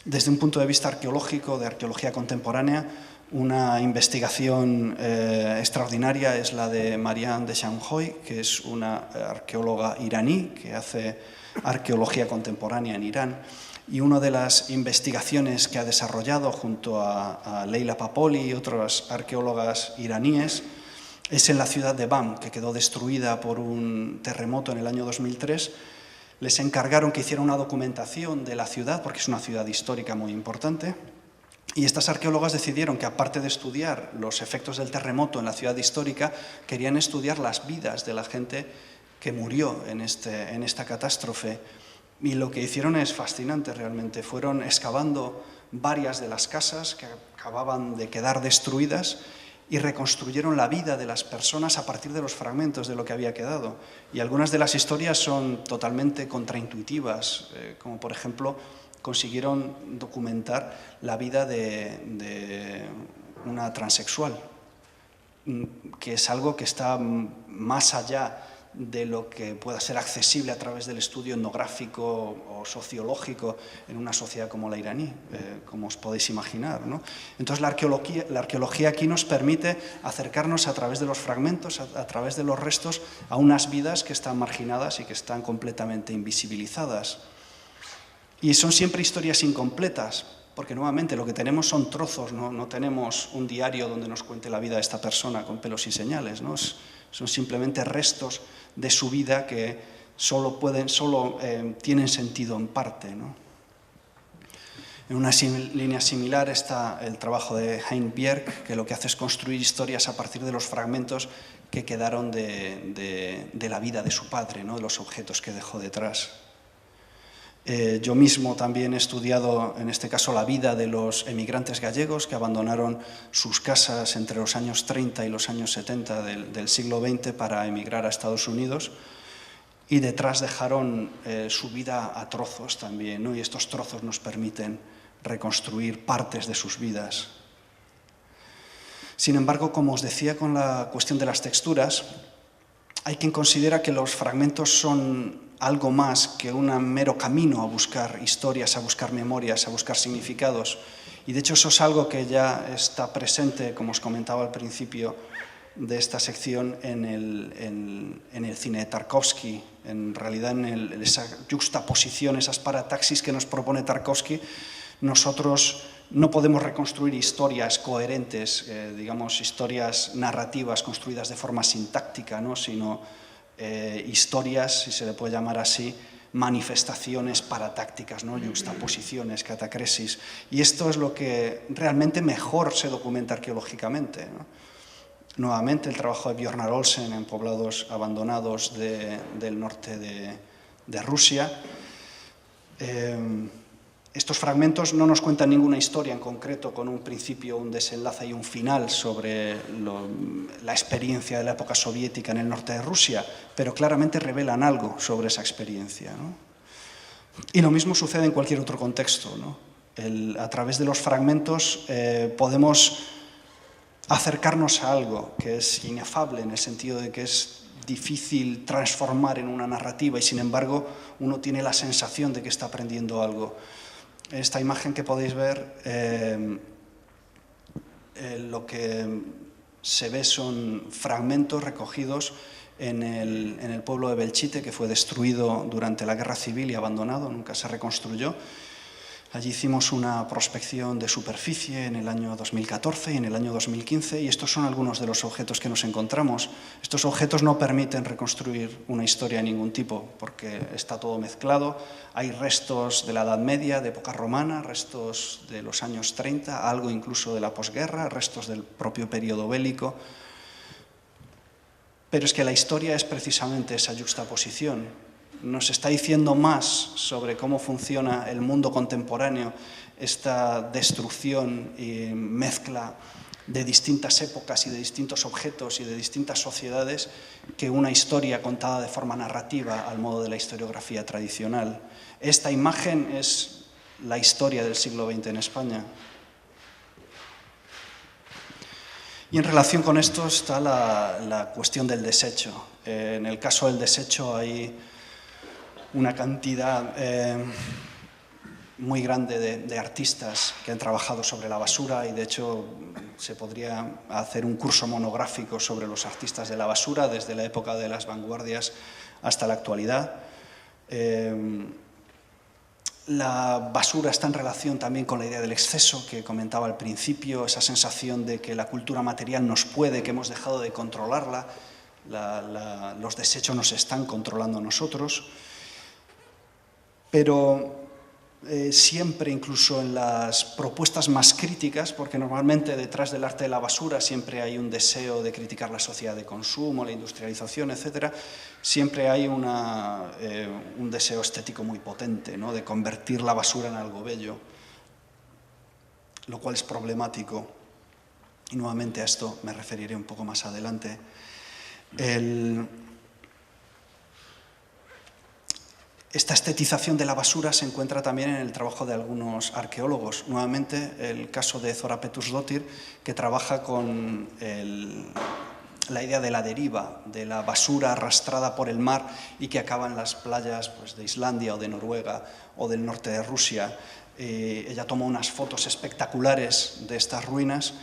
Desde un punto de vista arqueológico, de arqueología contemporánea, una investigación extraordinaria es la de Marianne de Chanhoy, que es una arqueóloga iraní que hace arqueología contemporánea en Irán. Y una de las investigaciones que ha desarrollado junto a Leila Papoli y otras arqueólogas iraníes es en la ciudad de Bam, que quedó destruida por un terremoto en el año 2003. Les encargaron que hiciera una documentación de la ciudad, porque es una ciudad histórica muy importante, y estas arqueólogas decidieron que, aparte de estudiar los efectos del terremoto en la ciudad histórica, querían estudiar las vidas de la gente que murió en esta catástrofe. Y lo que hicieron es fascinante realmente. Fueron excavando varias de las casas que acababan de quedar destruidas y reconstruyeron la vida de las personas a partir de los fragmentos de lo que había quedado. Y algunas de las historias son totalmente contraintuitivas, como por ejemplo consiguieron documentar la vida de una transexual, que es algo que está más allá de lo que pueda ser accesible a través del estudio etnográfico o sociológico en una sociedad como la iraní, como os podéis imaginar, ¿no? Entonces la arqueología aquí nos permite acercarnos a través de los fragmentos, a través de los restos, a unas vidas que están marginadas y que están completamente invisibilizadas. Y son siempre historias incompletas, porque nuevamente lo que tenemos son trozos, no tenemos un diario donde nos cuente la vida de esta persona con pelos y señales, ¿no? Son simplemente restos de su vida que solo tienen sentido en parte, ¿no? En una línea similar está el trabajo de Hein Bjerg, que lo que hace es construir historias a partir de los fragmentos que quedaron de la vida de su padre, ¿no? De los objetos que dejó detrás. Yo mismo también he estudiado, en este caso, la vida de los emigrantes gallegos que abandonaron sus casas entre los años 30 y los años 70 del siglo XX para emigrar a Estados Unidos, y detrás dejaron su vida a trozos también, ¿no? Y estos trozos nos permiten reconstruir partes de sus vidas. Sin embargo, como os decía con la cuestión de las texturas, hay quien considera que los fragmentos son algo más que un mero camino a buscar historias, a buscar memorias, a buscar significados. Y de hecho eso es algo que ya está presente, como os comentaba al principio de esta sección, en el cine de Tarkovsky. En realidad, en esa yuxtaposición, esas parataxis que nos propone Tarkovsky, nosotros no podemos reconstruir historias coherentes, digamos, historias narrativas construidas de forma sintáctica, ¿no? Sino historias, si se le puede llamar así, manifestaciones paratácticas, ¿no? Yuxtaposiciones, catacresis. Y esto es lo que realmente mejor se documenta arqueológicamente, ¿no? Nuevamente, el trabajo de Bjørnar Olsen en poblados abandonados del norte de Rusia. Estos fragmentos no nos cuentan ninguna historia en concreto con un principio, un desenlace y un final sobre la experiencia de la época soviética en el norte de Rusia, pero claramente revelan algo sobre esa experiencia, ¿no? Y lo mismo sucede en cualquier otro contexto, ¿no? A través de los fragmentos podemos acercarnos a algo que es inefable, en el sentido de que es difícil transformar en una narrativa y, sin embargo, uno tiene la sensación de que está aprendiendo algo. Esta imagen que podéis ver, lo que se ve son fragmentos recogidos en el pueblo de Belchite, que fue destruido durante la Guerra Civil y abandonado, nunca se reconstruyó. Allí hicimos una prospección de superficie en el año 2014 y en el año 2015, y estos son algunos de los objetos que nos encontramos. Estos objetos no permiten reconstruir una historia de ningún tipo, porque está todo mezclado. Hay restos de la Edad Media, de época romana, restos de los años 30, algo incluso de la posguerra, restos del propio periodo bélico. Pero es que la historia es precisamente esa yuxtaposición. Nos está diciendo más sobre cómo funciona el mundo contemporáneo, esta destrucción y mezcla de distintas épocas y de distintos objetos y de distintas sociedades, que una historia contada de forma narrativa al modo de la historiografía tradicional. Esta imagen es la historia del siglo XX en España. Y en relación con esto está la cuestión del desecho. En el caso del desecho hay una cantidad muy grande de artistas que han trabajado sobre la basura, y de hecho se podría hacer un curso monográfico sobre los artistas de la basura desde la época de las vanguardias hasta la actualidad. La basura está en relación también con la idea del exceso que comentaba al principio, esa sensación de que la cultura material nos puede, que hemos dejado de controlarla, los desechos nos están controlando a nosotros. Pero siempre, incluso en las propuestas más críticas, porque normalmente detrás del arte de la basura siempre hay un deseo de criticar la sociedad de consumo, la industrialización, etc., siempre hay un deseo estético muy potente, ¿no?, de convertir la basura en algo bello, lo cual es problemático. Y nuevamente a esto me referiré un poco más adelante. Esta estetización de la basura se encuentra también en el trabajo de algunos arqueólogos. Nuevamente, el caso de Zora Pétursdóttir, que trabaja con la idea de la deriva, de la basura arrastrada por el mar y que acaba en las playas pues, de Islandia o de Noruega o del norte de Rusia. Ella toma unas fotos espectaculares de estas ruinas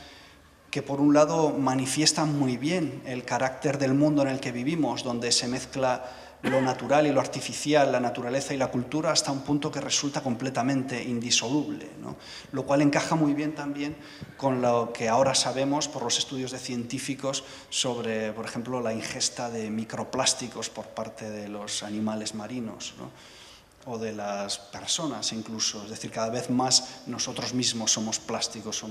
que por un lado manifiestan muy bien el carácter del mundo en el que vivimos, donde se mezcla lo natural y lo artificial, la naturaleza y la cultura, hasta un punto que resulta completamente indisoluble, ¿no? Lo cual encaja muy bien también con lo que ahora sabemos por los estudios de científicos sobre, por ejemplo, la ingesta de microplásticos por parte de los animales marinos, ¿no? O de las personas incluso. Es decir, cada vez más nosotros mismos somos plásticos,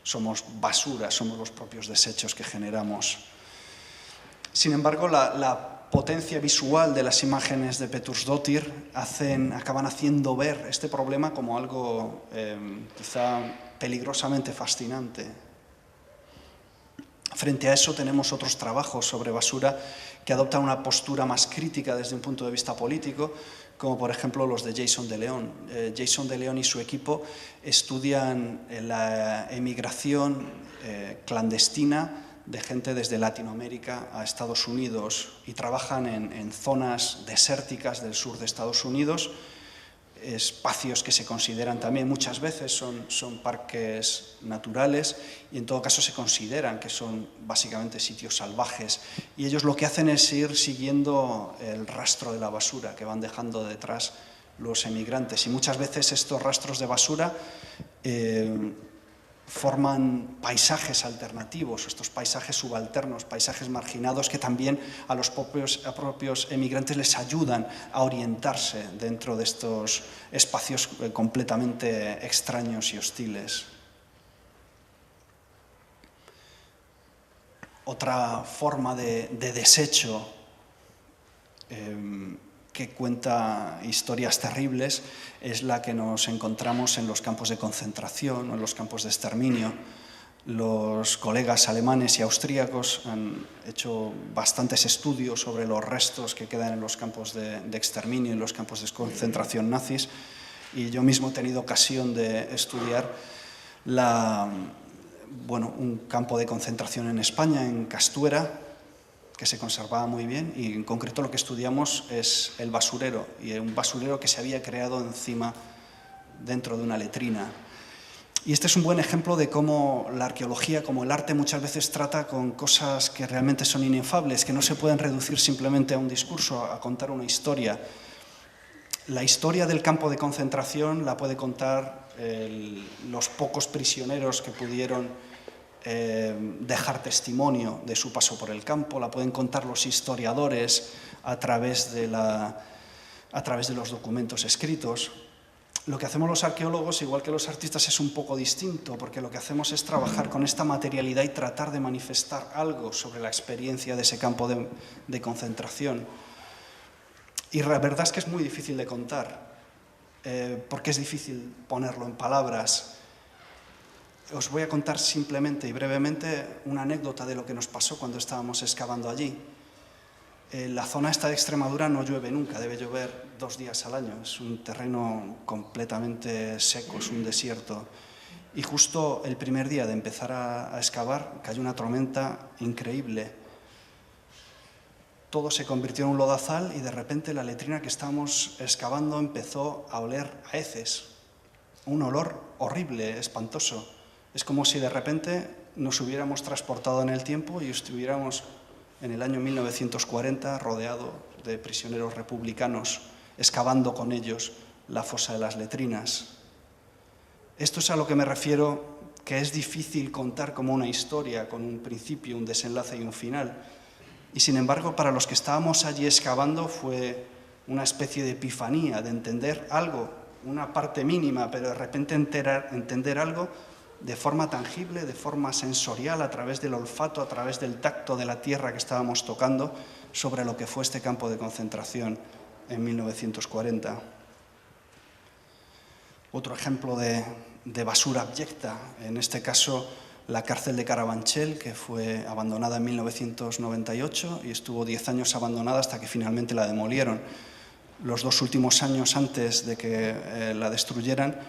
somos basura, somos los propios desechos que generamos. Sin embargo, la potencia visual de las imágenes de Pétursdóttir acaban haciendo ver este problema como algo quizá peligrosamente fascinante. Frente a eso tenemos otros trabajos sobre basura que adoptan una postura más crítica desde un punto de vista político, como por ejemplo los de Jason de León. Jason de León y su equipo estudian la emigración clandestina de gente desde Latinoamérica a Estados Unidos y trabajan en zonas desérticas del sur de Estados Unidos, espacios que se consideran también muchas veces son parques naturales y en todo caso se consideran que son básicamente sitios salvajes, y ellos lo que hacen es ir siguiendo el rastro de la basura que van dejando detrás los emigrantes, y muchas veces estos rastros de basura forman paisajes alternativos, estos paisajes subalternos, paisajes marginados que también a los propios emigrantes les ayudan a orientarse dentro de estos espacios completamente extraños y hostiles. Otra forma de desecho que cuenta historias terribles es la que nos encontramos en los campos de concentración o en los campos de exterminio. Los colegas alemanes y austríacos han hecho bastantes estudios sobre los restos que quedan en los campos de exterminio y en los campos de concentración nazis, y yo mismo he tenido ocasión de estudiar un campo de concentración en España, en Castuera, que se conservaba muy bien, y en concreto lo que estudiamos es el basurero, y un basurero que se había creado dentro de una letrina. Y este es un buen ejemplo de cómo la arqueología, como el arte, muchas veces trata con cosas que realmente son inefables, que no se pueden reducir simplemente a un discurso, a contar una historia. La historia del campo de concentración la puede contar los pocos prisioneros que pudieron dejar testimonio de su paso por el campo, la pueden contar los historiadores a través de los documentos escritos. Lo que hacemos los arqueólogos, igual que los artistas, es un poco distinto, porque lo que hacemos es trabajar con esta materialidad y tratar de manifestar algo sobre la experiencia de ese campo de concentración. Y la verdad es que es muy difícil de contar, porque es difícil ponerlo en palabras. Os voy a contar simplemente y brevemente una anécdota de lo que nos pasó cuando estábamos excavando allí. La zona esta de Extremadura no llueve nunca, debe llover 2 días al año. Es un terreno completamente seco, es un desierto. Y justo el primer día de empezar a excavar cayó una tormenta increíble. Todo se convirtió en un lodazal y de repente la letrina que estábamos excavando empezó a oler a heces. Un olor horrible, espantoso. Es como si de repente nos hubiéramos transportado en el tiempo y estuviéramos en el año 1940 rodeado de prisioneros republicanos, excavando con ellos la fosa de las letrinas. Esto es a lo que me refiero, que es difícil contar como una historia, con un principio, un desenlace y un final. Y sin embargo, para los que estábamos allí excavando fue una especie de epifanía, de entender algo, una parte mínima, pero de repente entender algo de forma tangible, de forma sensorial, a través del olfato, a través del tacto de la tierra que estábamos tocando, sobre lo que fue este campo de concentración en 1940. Otro ejemplo de basura abyecta, en este caso la cárcel de Carabanchel, que fue abandonada en 1998 y estuvo 10 años abandonada hasta que finalmente la demolieron. Los 2 últimos años antes de que la destruyeran,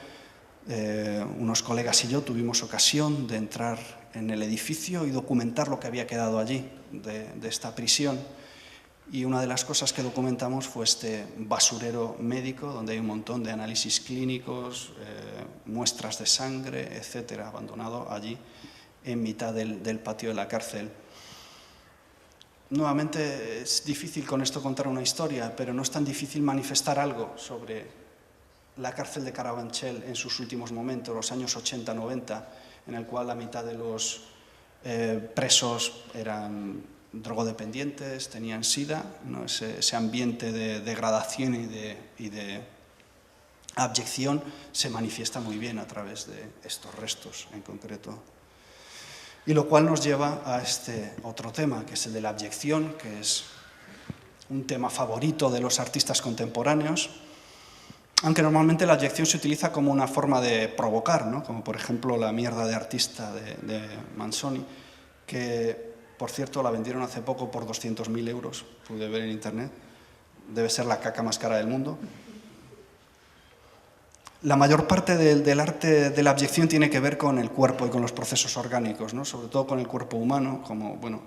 unos colegas y yo tuvimos ocasión de entrar en el edificio y documentar lo que había quedado allí de esta prisión. Y una de las cosas que documentamos fue este basurero médico, donde hay un montón de análisis clínicos, muestras de sangre, etcétera, abandonado allí en mitad del patio de la cárcel. Nuevamente, es difícil con esto contar una historia, pero no es tan difícil manifestar algo sobre la cárcel de Carabanchel en sus últimos momentos, los años 80-90, en el cual la mitad de los presos eran drogodependientes, tenían SIDA, ¿no? Ese ambiente de degradación y de abyección se manifiesta muy bien a través de estos restos en concreto. Y lo cual nos lleva a este otro tema, que es el de la abyección, que es un tema favorito de los artistas contemporáneos, aunque normalmente la abyección se utiliza como una forma de provocar, ¿no? Como por ejemplo la mierda de artista de Manzoni, que por cierto la vendieron hace poco por 200.000 euros, pude ver en internet, debe ser la caca más cara del mundo. La mayor parte del arte de la abyección tiene que ver con el cuerpo y con los procesos orgánicos, ¿no? Sobre todo con el cuerpo humano, como bueno,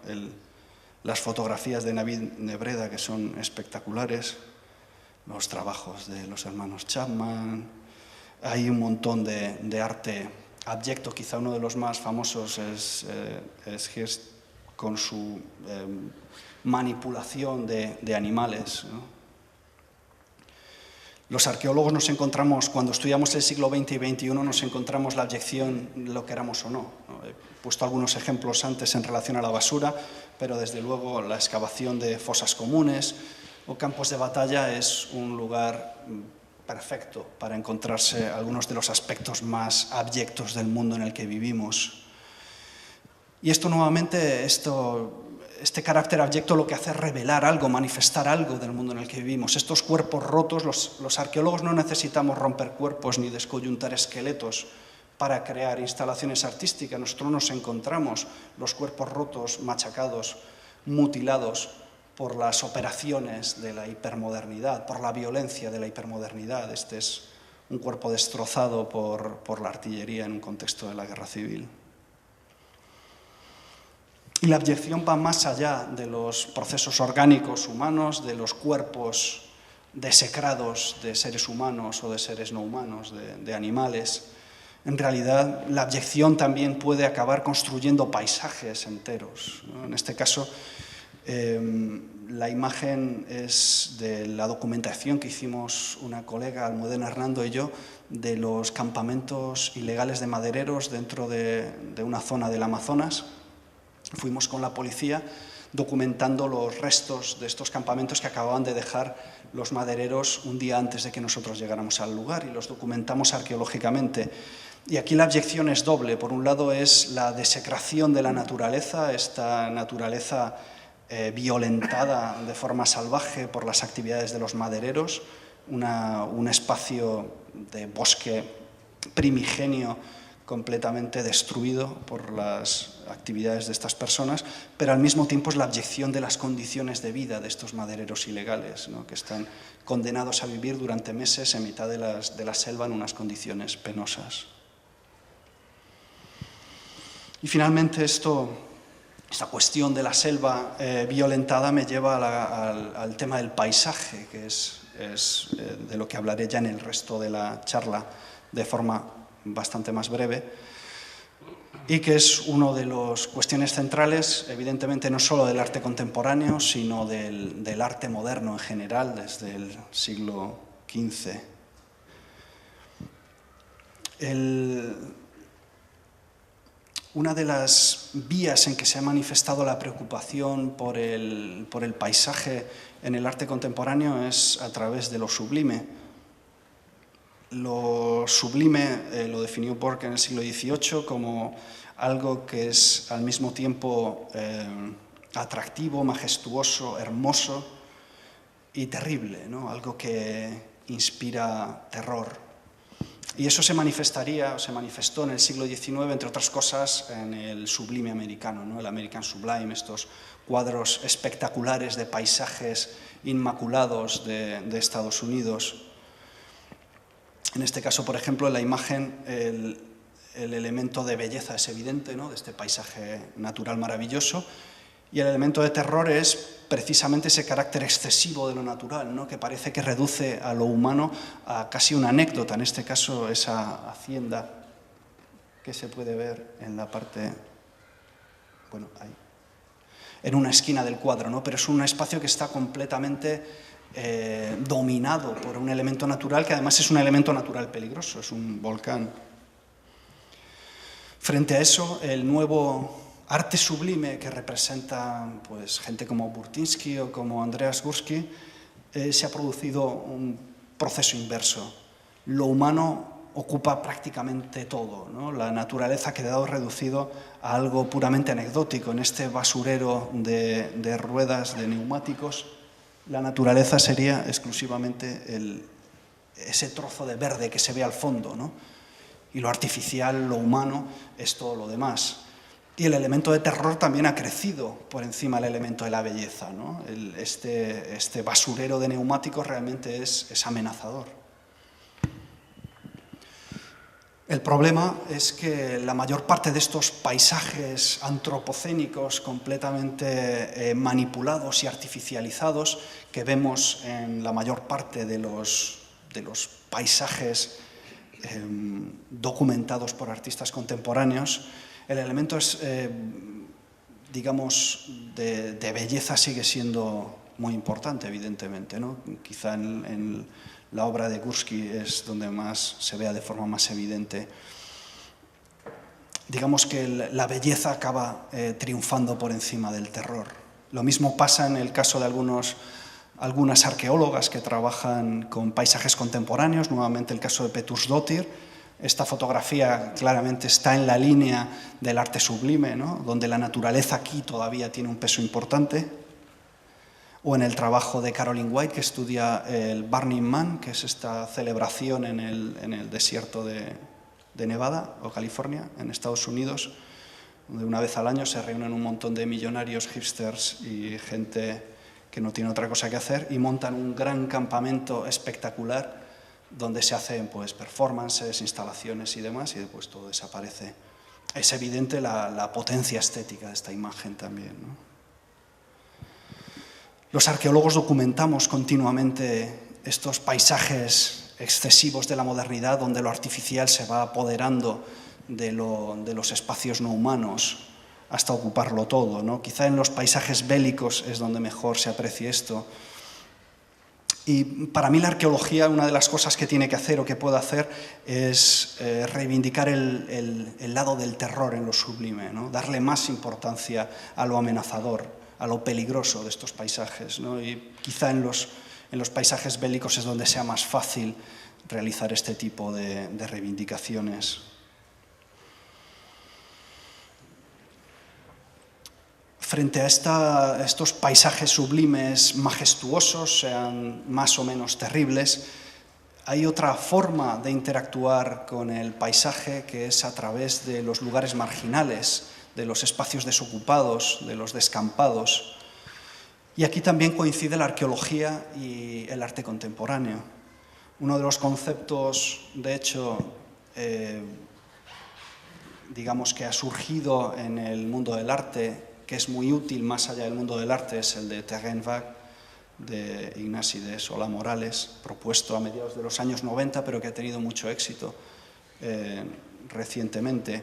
las fotografías de Navid Nebreda, que son espectaculares, los trabajos de los hermanos Chapman. Hay un montón de arte abyecto, quizá uno de los más famosos es Hirst con su manipulación de animales, ¿no? Los arqueólogos nos encontramos, cuando estudiamos el siglo XX y XXI, nos encontramos la abyección, lo queramos o no. He puesto algunos ejemplos antes en relación a la basura, pero desde luego la excavación de fosas comunes o campos de batalla es un lugar perfecto para encontrarse algunos de los aspectos más abyectos del mundo en el que vivimos. Y esto nuevamente, este carácter abyecto lo que hace es revelar algo, manifestar algo del mundo en el que vivimos. Estos cuerpos rotos, los arqueólogos no necesitamos romper cuerpos ni descoyuntar esqueletos para crear instalaciones artísticas. Nosotros nos encontramos los cuerpos rotos, machacados, mutilados por las operaciones de la hipermodernidad, por la violencia de la hipermodernidad. Este es un cuerpo destrozado por la artillería en un contexto de la guerra civil. Y la abyección va más allá de los procesos orgánicos humanos, de los cuerpos desecrados de seres humanos o de seres no humanos, de animales. En realidad, la abyección también puede acabar construyendo paisajes enteros, ¿no? En este caso, la imagen es de la documentación que hicimos una colega, Almudena Hernando y yo, de los campamentos ilegales de madereros dentro de una zona del Amazonas. Fuimos con la policía documentando los restos de estos campamentos que acababan de dejar los madereros un día antes de que nosotros llegáramos al lugar, y los documentamos arqueológicamente. Y aquí la abyección es doble. Por un lado es la desecración de la naturaleza, esta naturaleza violentada de forma salvaje por las actividades de los madereros, un espacio de bosque primigenio completamente destruido por las actividades de estas personas, pero al mismo tiempo es la abyección de las condiciones de vida de estos madereros ilegales, ¿no? Que están condenados a vivir durante meses en mitad de la selva en unas condiciones penosas. Y finalmente esta cuestión de la selva violentada me lleva al tema del paisaje, que es de lo que hablaré ya en el resto de la charla de forma bastante más breve, y que es una de las cuestiones centrales, evidentemente no solo del arte contemporáneo, sino del arte moderno en general, desde el siglo XV. Una de las vías en que se ha manifestado la preocupación por el paisaje en el arte contemporáneo es a través de lo sublime. Lo sublime lo definió Burke en el siglo XVIII como algo que es al mismo tiempo atractivo, majestuoso, hermoso y terrible, ¿no? Algo que inspira terror. Y eso se manifestó en el siglo XIX, entre otras cosas, en el sublime americano, ¿no? El American Sublime, estos cuadros espectaculares de paisajes inmaculados de Estados Unidos. En este caso, por ejemplo, en la imagen el elemento de belleza es evidente, ¿no?, de este paisaje natural maravilloso, y el elemento de terror es precisamente ese carácter excesivo de lo natural, ¿no?, que parece que reduce a lo humano a casi una anécdota. En este caso, esa hacienda que se puede ver en la parte, bueno, ahí, en una esquina del cuadro, ¿no?, pero es un espacio que está completamente dominado por un elemento natural que además es un elemento natural peligroso, es un volcán. Frente a eso, el nuevo arte sublime que representa, pues, gente como Burtynsky o como Andreas Gursky, se ha producido un proceso inverso. Lo humano ocupa prácticamente todo, ¿no? La naturaleza ha quedado reducido a algo puramente anecdótico. En este basurero de ruedas, de neumáticos, la naturaleza sería exclusivamente ese trozo de verde que se ve al fondo, ¿no? Y lo artificial, lo humano, es todo lo demás. Y el elemento de terror también ha crecido por encima del elemento de la belleza, ¿no? Este basurero de neumáticos realmente es amenazador. El problema es que la mayor parte de estos paisajes antropocénicos completamente manipulados y artificializados que vemos en la mayor parte de los paisajes documentados por artistas contemporáneos, el elemento es, digamos, de belleza sigue siendo muy importante, evidentemente, ¿no? Quizá en la obra de Gursky es donde más se vea de forma más evidente. Digamos que la belleza acaba triunfando por encima del terror. Lo mismo pasa en el caso de algunas arqueólogas que trabajan con paisajes contemporáneos, nuevamente el caso de Pétursdóttir. Esta fotografía claramente está en la línea del arte sublime, ¿no?, donde la naturaleza aquí todavía tiene un peso importante. O en el trabajo de Caroline White, que estudia el Burning Man, que es esta celebración en el desierto de Nevada o California, en Estados Unidos, donde una vez al año se reúnen un montón de millonarios, hipsters y gente que no tiene otra cosa que hacer y montan un gran campamento espectacular donde se hacen, pues, performances, instalaciones y demás, y después todo desaparece. Es evidente la potencia estética de esta imagen también, ¿no? Los arqueólogos documentamos continuamente estos paisajes excesivos de la modernidad, donde lo artificial se va apoderando de los espacios no humanos hasta ocuparlo todo, ¿no? Quizá en los paisajes bélicos es donde mejor se aprecia esto. Y para mí la arqueología, una de las cosas que tiene que hacer o que puede hacer es reivindicar el lado del terror en lo sublime, ¿no? Darle más importancia a lo amenazador, a lo peligroso de estos paisajes, ¿no? Y quizá en los paisajes bélicos es donde sea más fácil realizar este tipo de reivindicaciones. Frente a estos paisajes sublimes, majestuosos, sean más o menos terribles, hay otra forma de interactuar con el paisaje que es a través de los lugares marginales, de los espacios desocupados, de los descampados. Y aquí también coincide la arqueología y el arte contemporáneo. Uno de los conceptos, de hecho, digamos que ha surgido en el mundo del arte, que es muy útil más allá del mundo del arte, es el de terrain vague, de Ignasi de Solà Morales, propuesto a mediados de los años 90, pero que ha tenido mucho éxito recientemente.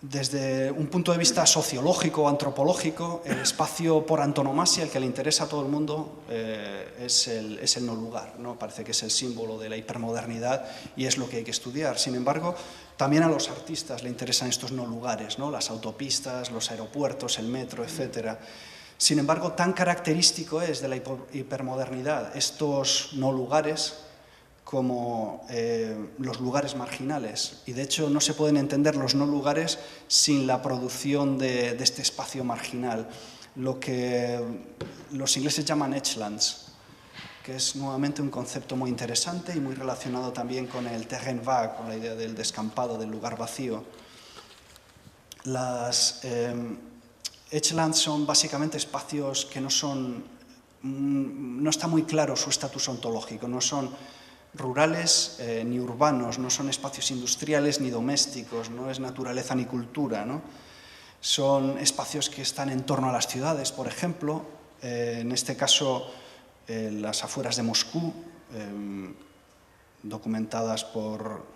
Desde un punto de vista sociológico o antropológico, el espacio por antonomasia, el que le interesa a todo el mundo, es el no lugar, ¿no? Parece que es el símbolo de la hipermodernidad y es lo que hay que estudiar. Sin embargo, también a los artistas le interesan estos no lugares, ¿no? Las autopistas, los aeropuertos, el metro, etc. Sin embargo, tan característico es de la hipermodernidad estos no lugares como los lugares marginales. Y de hecho no se pueden entender los no lugares sin la producción de este espacio marginal, lo que los ingleses llaman edgelands, que es nuevamente un concepto muy interesante y muy relacionado también con el terrain vague, con la idea del descampado, del lugar vacío. Las edgelands son básicamente espacios que no son no está muy claro su estatus ontológico, no son rurales ni urbanos, no son espacios industriales ni domésticos, no es naturaleza ni cultura, ¿no? Son espacios que están en torno a las ciudades, por ejemplo, en este caso las afueras de Moscú, documentadas por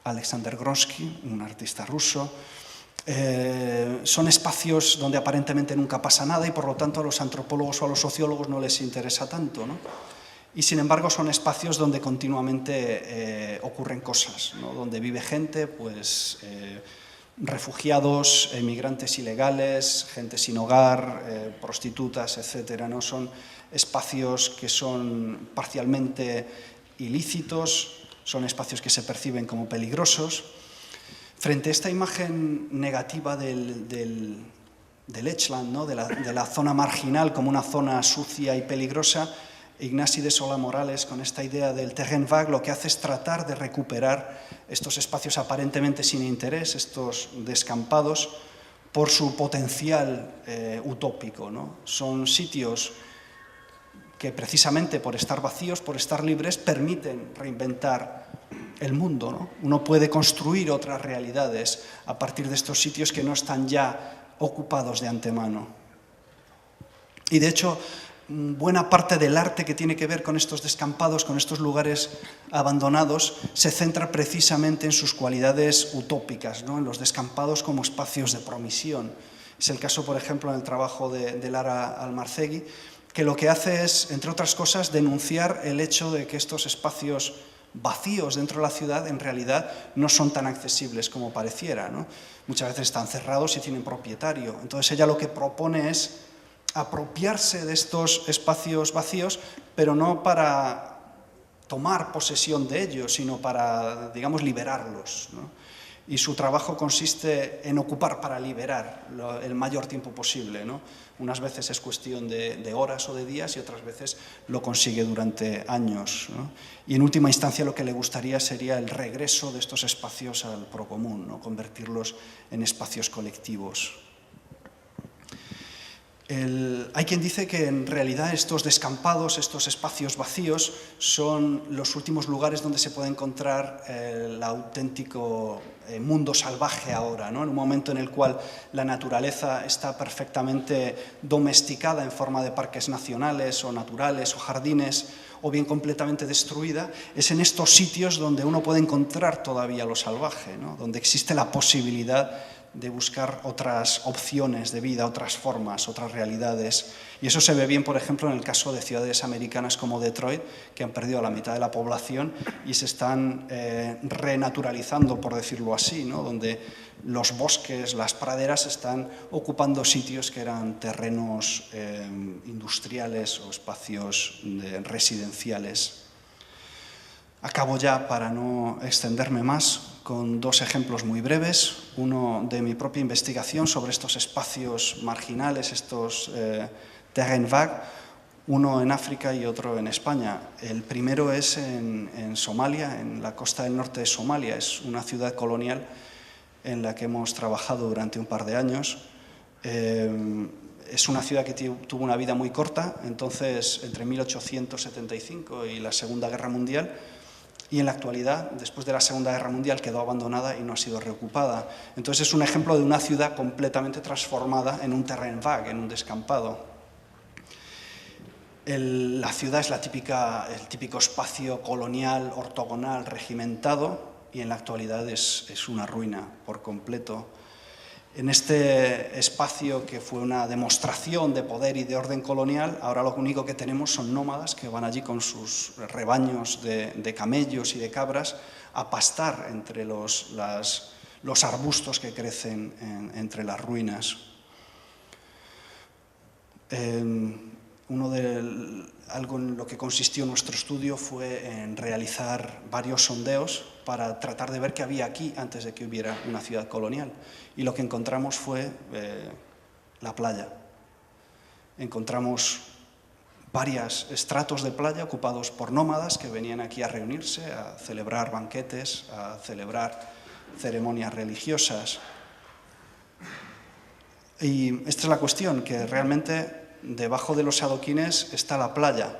Alexander Gronsky, un artista ruso. Son espacios donde aparentemente nunca pasa nada y por lo tanto a los antropólogos o a los sociólogos no les interesa tanto, ¿no? Y sin embargo son espacios donde continuamente ocurren cosas, ¿no? Donde vive gente, pues refugiados, emigrantes ilegales, gente sin hogar, prostitutas, etcétera, ¿no? Son espacios que son parcialmente ilícitos, son espacios que se perciben como peligrosos. Frente a esta imagen negativa del Echland, ¿no? de la zona marginal como una zona sucia y peligrosa, Ignasi de Solà-Morales, con esta idea del terrain vague, lo que hace es tratar de recuperar estos espacios aparentemente sin interés, estos descampados, por su potencial utópico, ¿no? Son sitios que precisamente por estar vacíos, por estar libres, permiten reinventar el mundo, ¿no? Uno puede construir otras realidades a partir de estos sitios que no están ya ocupados de antemano. Y de hecho, buena parte del arte que tiene que ver con estos descampados, con estos lugares abandonados, se centra precisamente en sus cualidades utópicas, ¿no? En los descampados como espacios de promisión. Es el caso, por ejemplo, en el trabajo de Lara Almarcegui, que lo que hace es, entre otras cosas, denunciar el hecho de que estos espacios vacíos dentro de la ciudad en realidad no son tan accesibles como pareciera, ¿no? Muchas veces están cerrados y tienen propietario. Entonces ella lo que propone es apropiarse de estos espacios vacíos, pero no para tomar posesión de ellos, sino para, digamos, liberarlos, ¿no? Y su trabajo consiste en ocupar para liberar el mayor tiempo posible, ¿no? Unas veces es cuestión de horas o de días y otras veces lo consigue durante años, ¿no? Y en última instancia lo que le gustaría sería el regreso de estos espacios al procomún, ¿no? Convertirlos en espacios colectivos. Hay quien dice que en realidad estos descampados, estos espacios vacíos, son los últimos lugares donde se puede encontrar el auténtico mundo salvaje ahora, ¿no? En un momento en el cual la naturaleza está perfectamente domesticada en forma de parques nacionales o naturales o jardines, o bien completamente destruida, es en estos sitios donde uno puede encontrar todavía lo salvaje, ¿no? Donde existe la posibilidad de buscar otras opciones de vida, otras formas, otras realidades. Y eso se ve bien, por ejemplo, en el caso de ciudades americanas como Detroit, que han perdido a la mitad de la población y se están renaturalizando, por decirlo así, ¿no? Donde los bosques, las praderas están ocupando sitios que eran terrenos industriales o espacios residenciales. Acabo ya, para no extenderme más, con dos ejemplos muy breves. Uno de mi propia investigación sobre estos espacios marginales, estos terrain vague, uno en África y otro en España. El primero es en Somalia, en la costa del norte de Somalia. Es una ciudad colonial en la que hemos trabajado durante un par de años. Es una ciudad que tuvo una vida muy corta, entonces entre 1875 y la Segunda Guerra Mundial, y en la actualidad, después de la Segunda Guerra Mundial, quedó abandonada y no ha sido reocupada. Entonces es un ejemplo de una ciudad completamente transformada en un terrain vague, en un descampado. La ciudad es el típico espacio colonial, ortogonal, regimentado, y en la actualidad es una ruina por completo. En este espacio que fue una demostración de poder y de orden colonial, ahora lo único que tenemos son nómadas que van allí con sus rebaños de camellos y de cabras a pastar entre los arbustos que crecen entre las ruinas. Algo en lo que consistió nuestro estudio fue en realizar varios sondeos para tratar de ver qué había aquí antes de que hubiera una ciudad colonial. Y lo que encontramos fue la playa. Encontramos varios estratos de playa ocupados por nómadas que venían aquí a reunirse, a celebrar banquetes, a celebrar ceremonias religiosas. Y esta es la cuestión, que realmente debajo de los adoquines está la playa.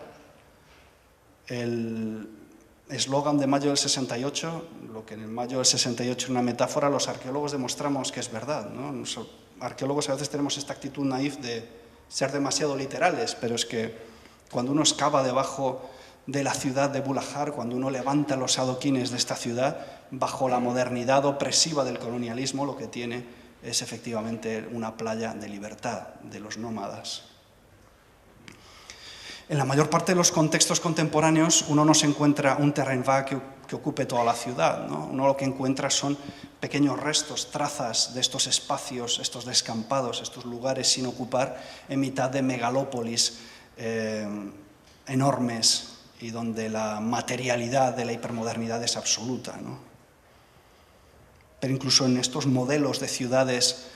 El eslogan de mayo del 68, lo que en el mayo del 68 es una metáfora, los arqueólogos demostramos que es verdad, ¿no? Los arqueólogos a veces tenemos esta actitud naif de ser demasiado literales, pero es que cuando uno excava debajo de la ciudad de Bulajar, cuando uno levanta los adoquines de esta ciudad, bajo la modernidad opresiva del colonialismo, lo que tiene es efectivamente una playa de libertad de los nómadas. En la mayor parte de los contextos contemporáneos uno no se encuentra un terrain vague que ocupe toda la ciudad, ¿no? Uno lo que encuentra son pequeños restos, trazas de estos espacios, estos descampados, estos lugares sin ocupar en mitad de megalópolis enormes y donde la materialidad de la hipermodernidad es absoluta, ¿no? Pero incluso en estos modelos de ciudades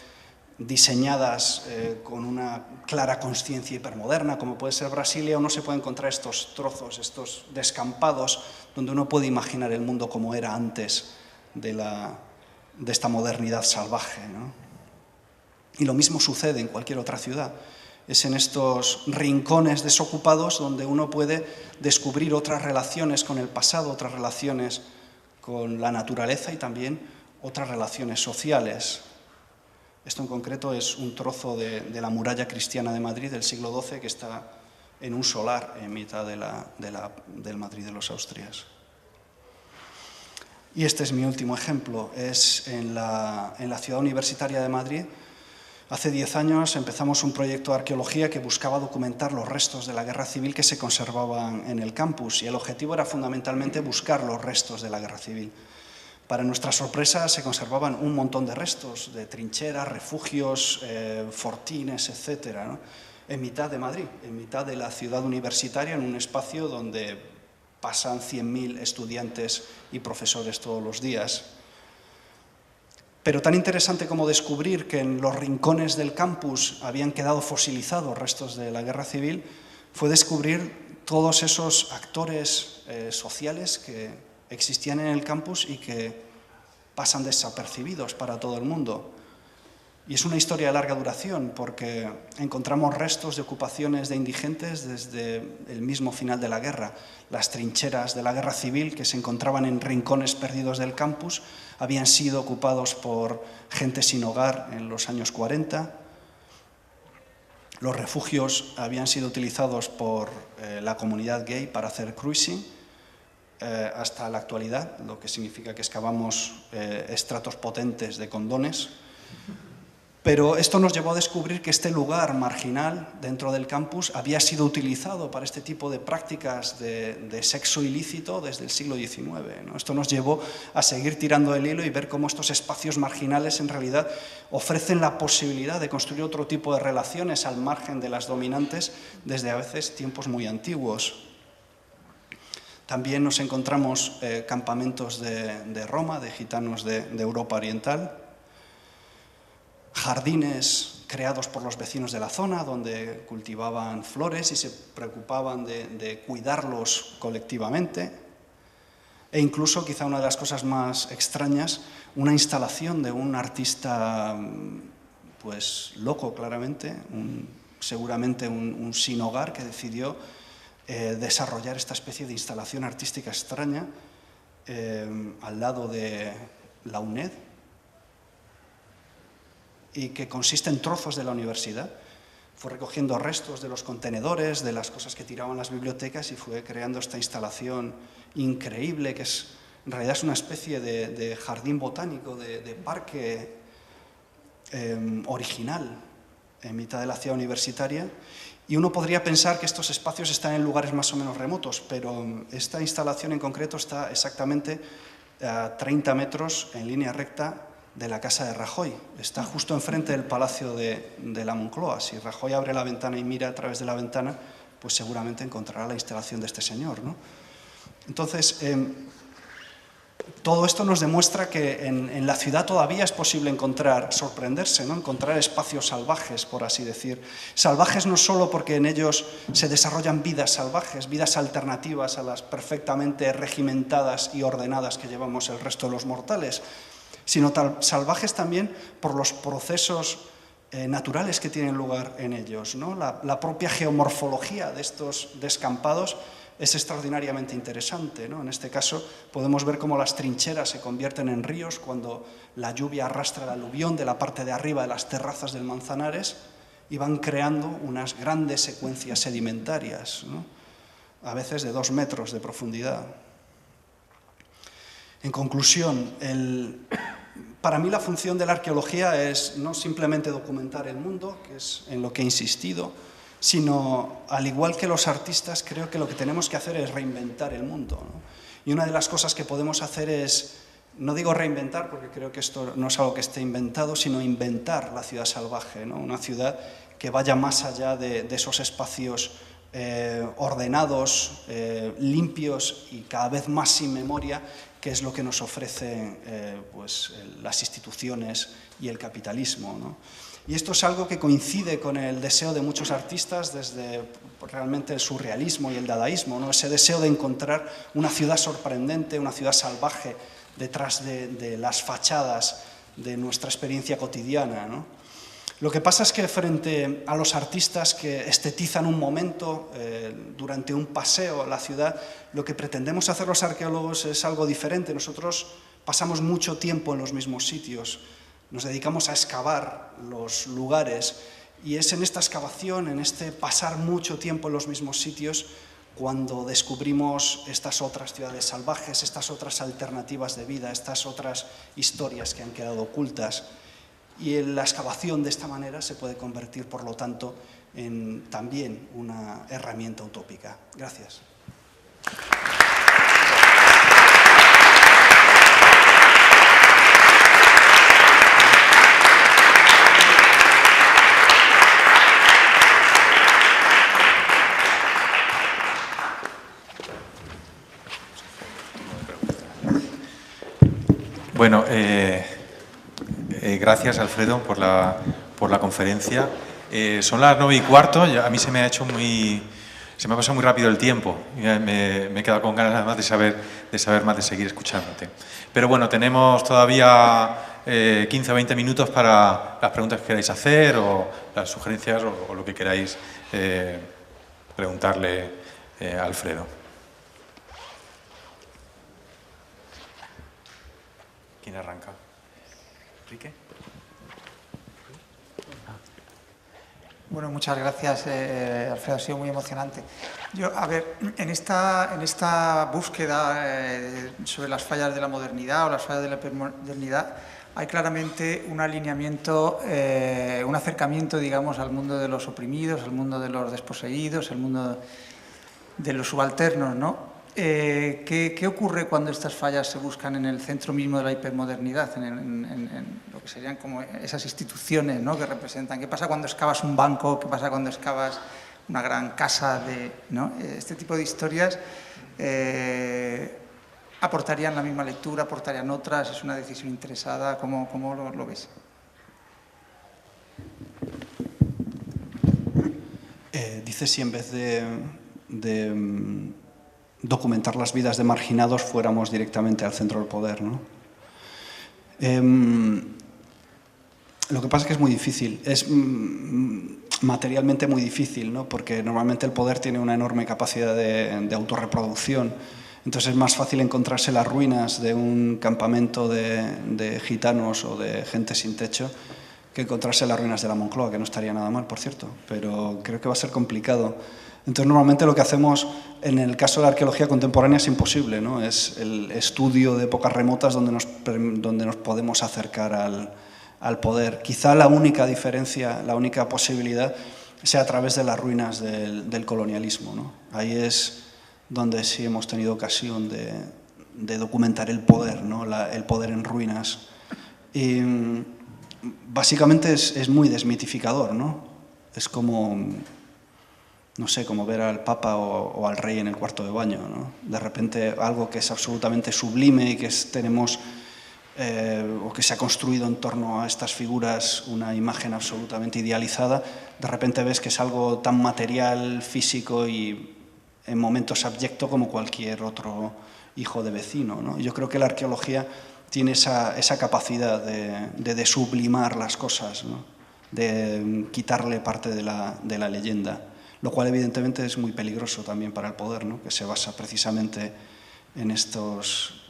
diseñadas con una clara conciencia hipermoderna, como puede ser Brasilia, uno se puede encontrar estos trozos, estos descampados, donde uno puede imaginar el mundo como era antes de esta modernidad salvaje, ¿no? Y lo mismo sucede en cualquier otra ciudad. Es en estos rincones desocupados donde uno puede descubrir otras relaciones con el pasado, otras relaciones con la naturaleza y también otras relaciones sociales. Esto en concreto es un trozo de la muralla cristiana de Madrid del siglo XII que está en un solar en mitad del Madrid de los Austrias. Y este es mi último ejemplo, es en la ciudad universitaria de Madrid. Hace 10 años empezamos un proyecto de arqueología que buscaba documentar los restos de la guerra civil que se conservaban en el campus, y el objetivo era fundamentalmente buscar los restos de la guerra civil. Para nuestra sorpresa se conservaban un montón de restos, de trincheras, refugios, fortines, etcétera, ¿no? En mitad de Madrid, en mitad de la ciudad universitaria, en un espacio donde pasan 100.000 estudiantes y profesores todos los días. Pero tan interesante como descubrir que en los rincones del campus habían quedado fosilizados restos de la guerra civil, fue descubrir todos esos actores sociales que existían en el campus y que pasan desapercibidos para todo el mundo. Y es una historia de larga duración porque encontramos restos de ocupaciones de indigentes desde el mismo final de la guerra. Las trincheras de la guerra civil que se encontraban en rincones perdidos del campus habían sido ocupados por gente sin hogar en los años 40. Los refugios habían sido utilizados por la comunidad gay para hacer cruising. Hasta la actualidad, lo que significa que excavamos estratos potentes de condones. Pero esto nos llevó a descubrir que este lugar marginal dentro del campus había sido utilizado para este tipo de prácticas de sexo ilícito desde el siglo XIX, ¿no? Esto nos llevó a seguir tirando el hilo y ver cómo estos espacios marginales en realidad ofrecen la posibilidad de construir otro tipo de relaciones al margen de las dominantes desde a veces tiempos muy antiguos. También nos encontramos campamentos de Roma, de gitanos de Europa Oriental, jardines creados por los vecinos de la zona, donde cultivaban flores y se preocupaban de cuidarlos colectivamente, e incluso, quizá una de las cosas más extrañas, una instalación de un artista pues loco claramente, seguramente un sin hogar que decidió desarrollar esta especie de instalación artística extraña al lado de la UNED, y que consiste en trozos de la universidad. Fue recogiendo restos de los contenedores, de las cosas que tiraban las bibliotecas, y fue creando esta instalación increíble que en realidad es una especie de jardín botánico, de parque original en mitad de la ciudad universitaria. Y uno podría pensar que estos espacios están en lugares más o menos remotos, pero esta instalación en concreto está exactamente a 30 metros en línea recta de la casa de Rajoy. Está justo enfrente del Palacio de la Moncloa. Si Rajoy abre la ventana y mira a través de la ventana, pues seguramente encontrará la instalación de este señor, ¿no? Entonces, todo esto nos demuestra que en la ciudad todavía es posible sorprenderse, ¿no? Encontrar espacios salvajes, por así decir. Salvajes no solo porque en ellos se desarrollan vidas salvajes, vidas alternativas a las perfectamente regimentadas y ordenadas que llevamos el resto de los mortales, sino salvajes también por los procesos naturales que tienen lugar en ellos, ¿no? La propia geomorfología de estos descampados es extraordinariamente interesante, ¿no? En este caso podemos ver cómo las trincheras se convierten en ríos cuando la lluvia arrastra el aluvión de la parte de arriba de las terrazas del Manzanares y van creando unas grandes secuencias sedimentarias, ¿no? A veces de 2 metros de profundidad. En conclusión, para mí la función de la arqueología es no simplemente documentar el mundo, que es en lo que he insistido, sino, al igual que los artistas, creo que lo que tenemos que hacer es reinventar el mundo, ¿no? Y una de las cosas que podemos hacer es, no digo reinventar, porque creo que esto no es algo que esté inventado, sino inventar la ciudad salvaje, ¿no? Una ciudad que vaya más allá de esos espacios ordenados, limpios y cada vez más sin memoria, que es lo que nos ofrecen pues, las instituciones y el capitalismo, ¿no? Y esto es algo que coincide con el deseo de muchos artistas desde realmente el surrealismo y el dadaísmo, ¿no? Ese deseo de encontrar una ciudad sorprendente, una ciudad salvaje detrás de las fachadas de nuestra experiencia cotidiana, ¿no? Lo que pasa es que frente a los artistas que estetizan un momento durante un paseo a la ciudad, lo que pretendemos hacer los arqueólogos es algo diferente. Nosotros pasamos mucho tiempo en los mismos sitios, nos dedicamos a excavar los lugares y es en esta excavación, en este pasar mucho tiempo en los mismos sitios, cuando descubrimos estas otras ciudades salvajes, estas otras alternativas de vida, estas otras historias que han quedado ocultas. Y la excavación de esta manera se puede convertir, por lo tanto, en también una herramienta utópica. Gracias. Bueno, gracias, Alfredo, por la conferencia. Son las 9:15, a mí se me ha pasado muy rápido el tiempo. Me he quedado con ganas además de saber más, de seguir escuchándote. Pero bueno, tenemos todavía 15 o 20 minutos para las preguntas que queráis hacer o las sugerencias o lo que queráis preguntarle a Alfredo. ¿Quién arranca? ¿Enrique? Bueno, muchas gracias, Alfredo, ha sido muy emocionante. Yo, a ver, en esta búsqueda sobre las fallas de la modernidad o las fallas de la hipermodernidad, hay claramente un alineamiento, un acercamiento, digamos, al mundo de los oprimidos, al mundo de los desposeídos, al mundo de los subalternos, ¿no? ¿Qué ocurre cuando estas fallas se buscan en el centro mismo de la hipermodernidad, en lo que serían como esas instituciones, ¿no?, que representan? ¿Qué pasa cuando excavas un banco? ¿Qué pasa cuando excavas una gran casa? ¿No? Este tipo de historias aportarían la misma lectura, aportarían otras, es una decisión interesada. ¿Cómo lo ves? Dice si en vez de documentar las vidas de marginados fuéramos directamente al centro del poder, ¿no? Lo que pasa es que es muy difícil, es materialmente muy difícil, ¿no? Porque normalmente el poder tiene una enorme capacidad de autorreproducción, entonces es más fácil encontrarse las ruinas de un campamento de gitanos o de gente sin techo que encontrarse las ruinas de la Moncloa, que no estaría nada mal, por cierto, pero creo que va a ser complicado. Entonces, normalmente lo que hacemos en el caso de la arqueología contemporánea es imposible, ¿no? Es el estudio de épocas remotas donde nos podemos acercar al poder. Quizá la única diferencia, la única posibilidad sea a través de las ruinas del colonialismo, ¿no? Ahí es donde sí hemos tenido ocasión de documentar el poder, ¿no? El poder en ruinas. Y básicamente es muy desmitificador, ¿no? Es como, no sé, como ver al Papa o al Rey en el cuarto de baño, ¿no? De repente algo que es absolutamente sublime y que tenemos o que se ha construido en torno a estas figuras una imagen absolutamente idealizada, de repente ves que es algo tan material, físico y en momentos abyecto como cualquier otro hijo de vecino, ¿no? Yo creo que la arqueología tiene esa capacidad de sublimar las cosas, ¿no? quitarle parte de la leyenda, lo cual evidentemente es muy peligroso también para el poder, ¿no? Que se basa precisamente en estos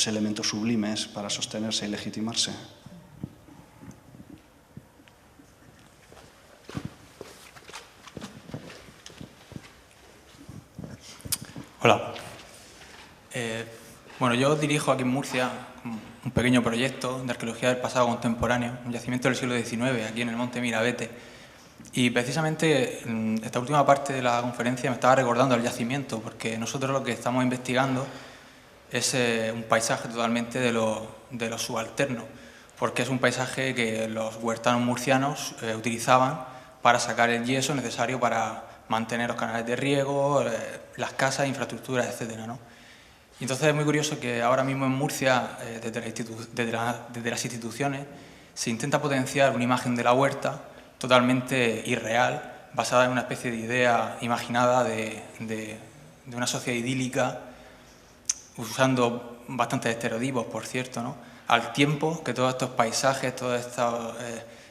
elementos sublimes para sostenerse y legitimarse. Hola. Bueno, yo dirijo aquí en Murcia un pequeño proyecto de arqueología del pasado contemporáneo, un yacimiento del siglo XIX, aquí en el Monte Mirabete. Y precisamente esta última parte de la conferencia me estaba recordando el yacimiento, porque nosotros lo que estamos investigando es un paisaje totalmente de lo subalterno, porque es un paisaje que los huertanos murcianos utilizaban para sacar el yeso necesario para mantener los canales de riego, las casas, infraestructuras, etcétera, ¿no? Y entonces es muy curioso que ahora mismo en Murcia, desde las instituciones, se intenta potenciar una imagen de la huerta totalmente irreal, basada en una especie de idea imaginada de una sociedad idílica, usando bastantes estereotipos, por cierto, ¿no? Al tiempo que todos estos paisajes, todos estos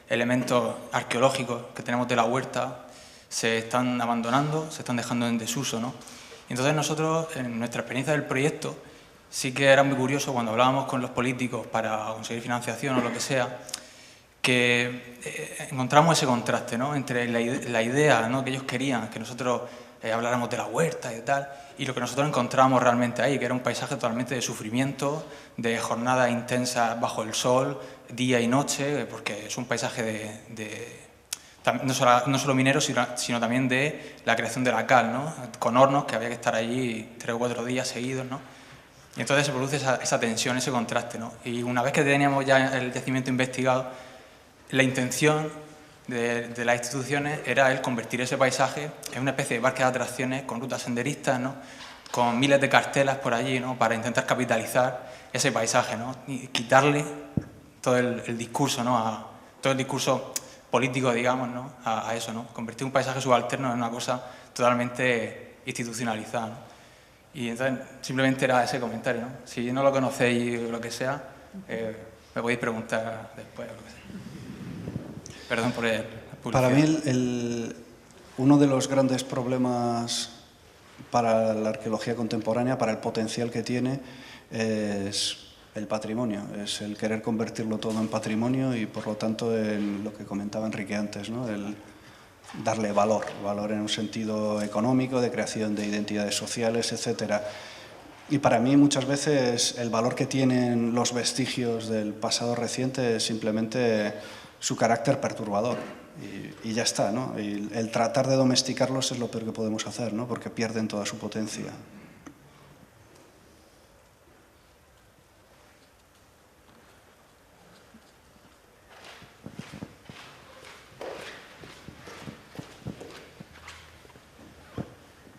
elementos arqueológicos que tenemos de la huerta se están abandonando, se están dejando en desuso, ¿no? Entonces nosotros, en nuestra experiencia del proyecto, sí que era muy curioso cuando hablábamos con los políticos para conseguir financiación o lo que sea, que encontramos ese contraste, ¿no? Entre la idea, ¿no?, que ellos querían, que nosotros habláramos de la huerta y tal, y lo que nosotros encontrábamos realmente ahí, que era un paisaje totalmente de sufrimiento, de jornadas intensas bajo el sol, día y noche, porque es un paisaje no solo minero, sino también de la creación de la cal, ¿no? Con hornos que había que estar allí 3 o 4 días seguidos, ¿no? Y entonces se produce esa tensión, ese contraste, ¿no? Y una vez que teníamos ya el yacimiento investigado, la intención de las instituciones era el convertir ese paisaje en una especie de parque de atracciones con rutas senderistas, ¿no?, con miles de cartelas por allí, ¿no?, para intentar capitalizar ese paisaje, ¿no?, y quitarle todo el discurso, ¿no?, todo el discurso político, digamos, ¿no?, a eso, ¿no?, convertir un paisaje subalterno en una cosa totalmente institucionalizada, ¿no? Y entonces simplemente era ese comentario, ¿no? Si no lo conocéis o lo que sea, me podéis preguntar después o lo que sea. Perdón por la publicidad. Para mí uno de los grandes problemas para la arqueología contemporánea, para el potencial que tiene, es el patrimonio, es el querer convertirlo todo en patrimonio y, por lo tanto, en lo que comentaba Enrique antes, ¿no?, el darle valor en un sentido económico, de creación de identidades sociales, etcétera. Y para mí muchas veces el valor que tienen los vestigios del pasado reciente es simplemente su carácter perturbador y ya está, ¿no? Y el tratar de domesticarlos es lo peor que podemos hacer, ¿no?, porque pierden toda su potencia.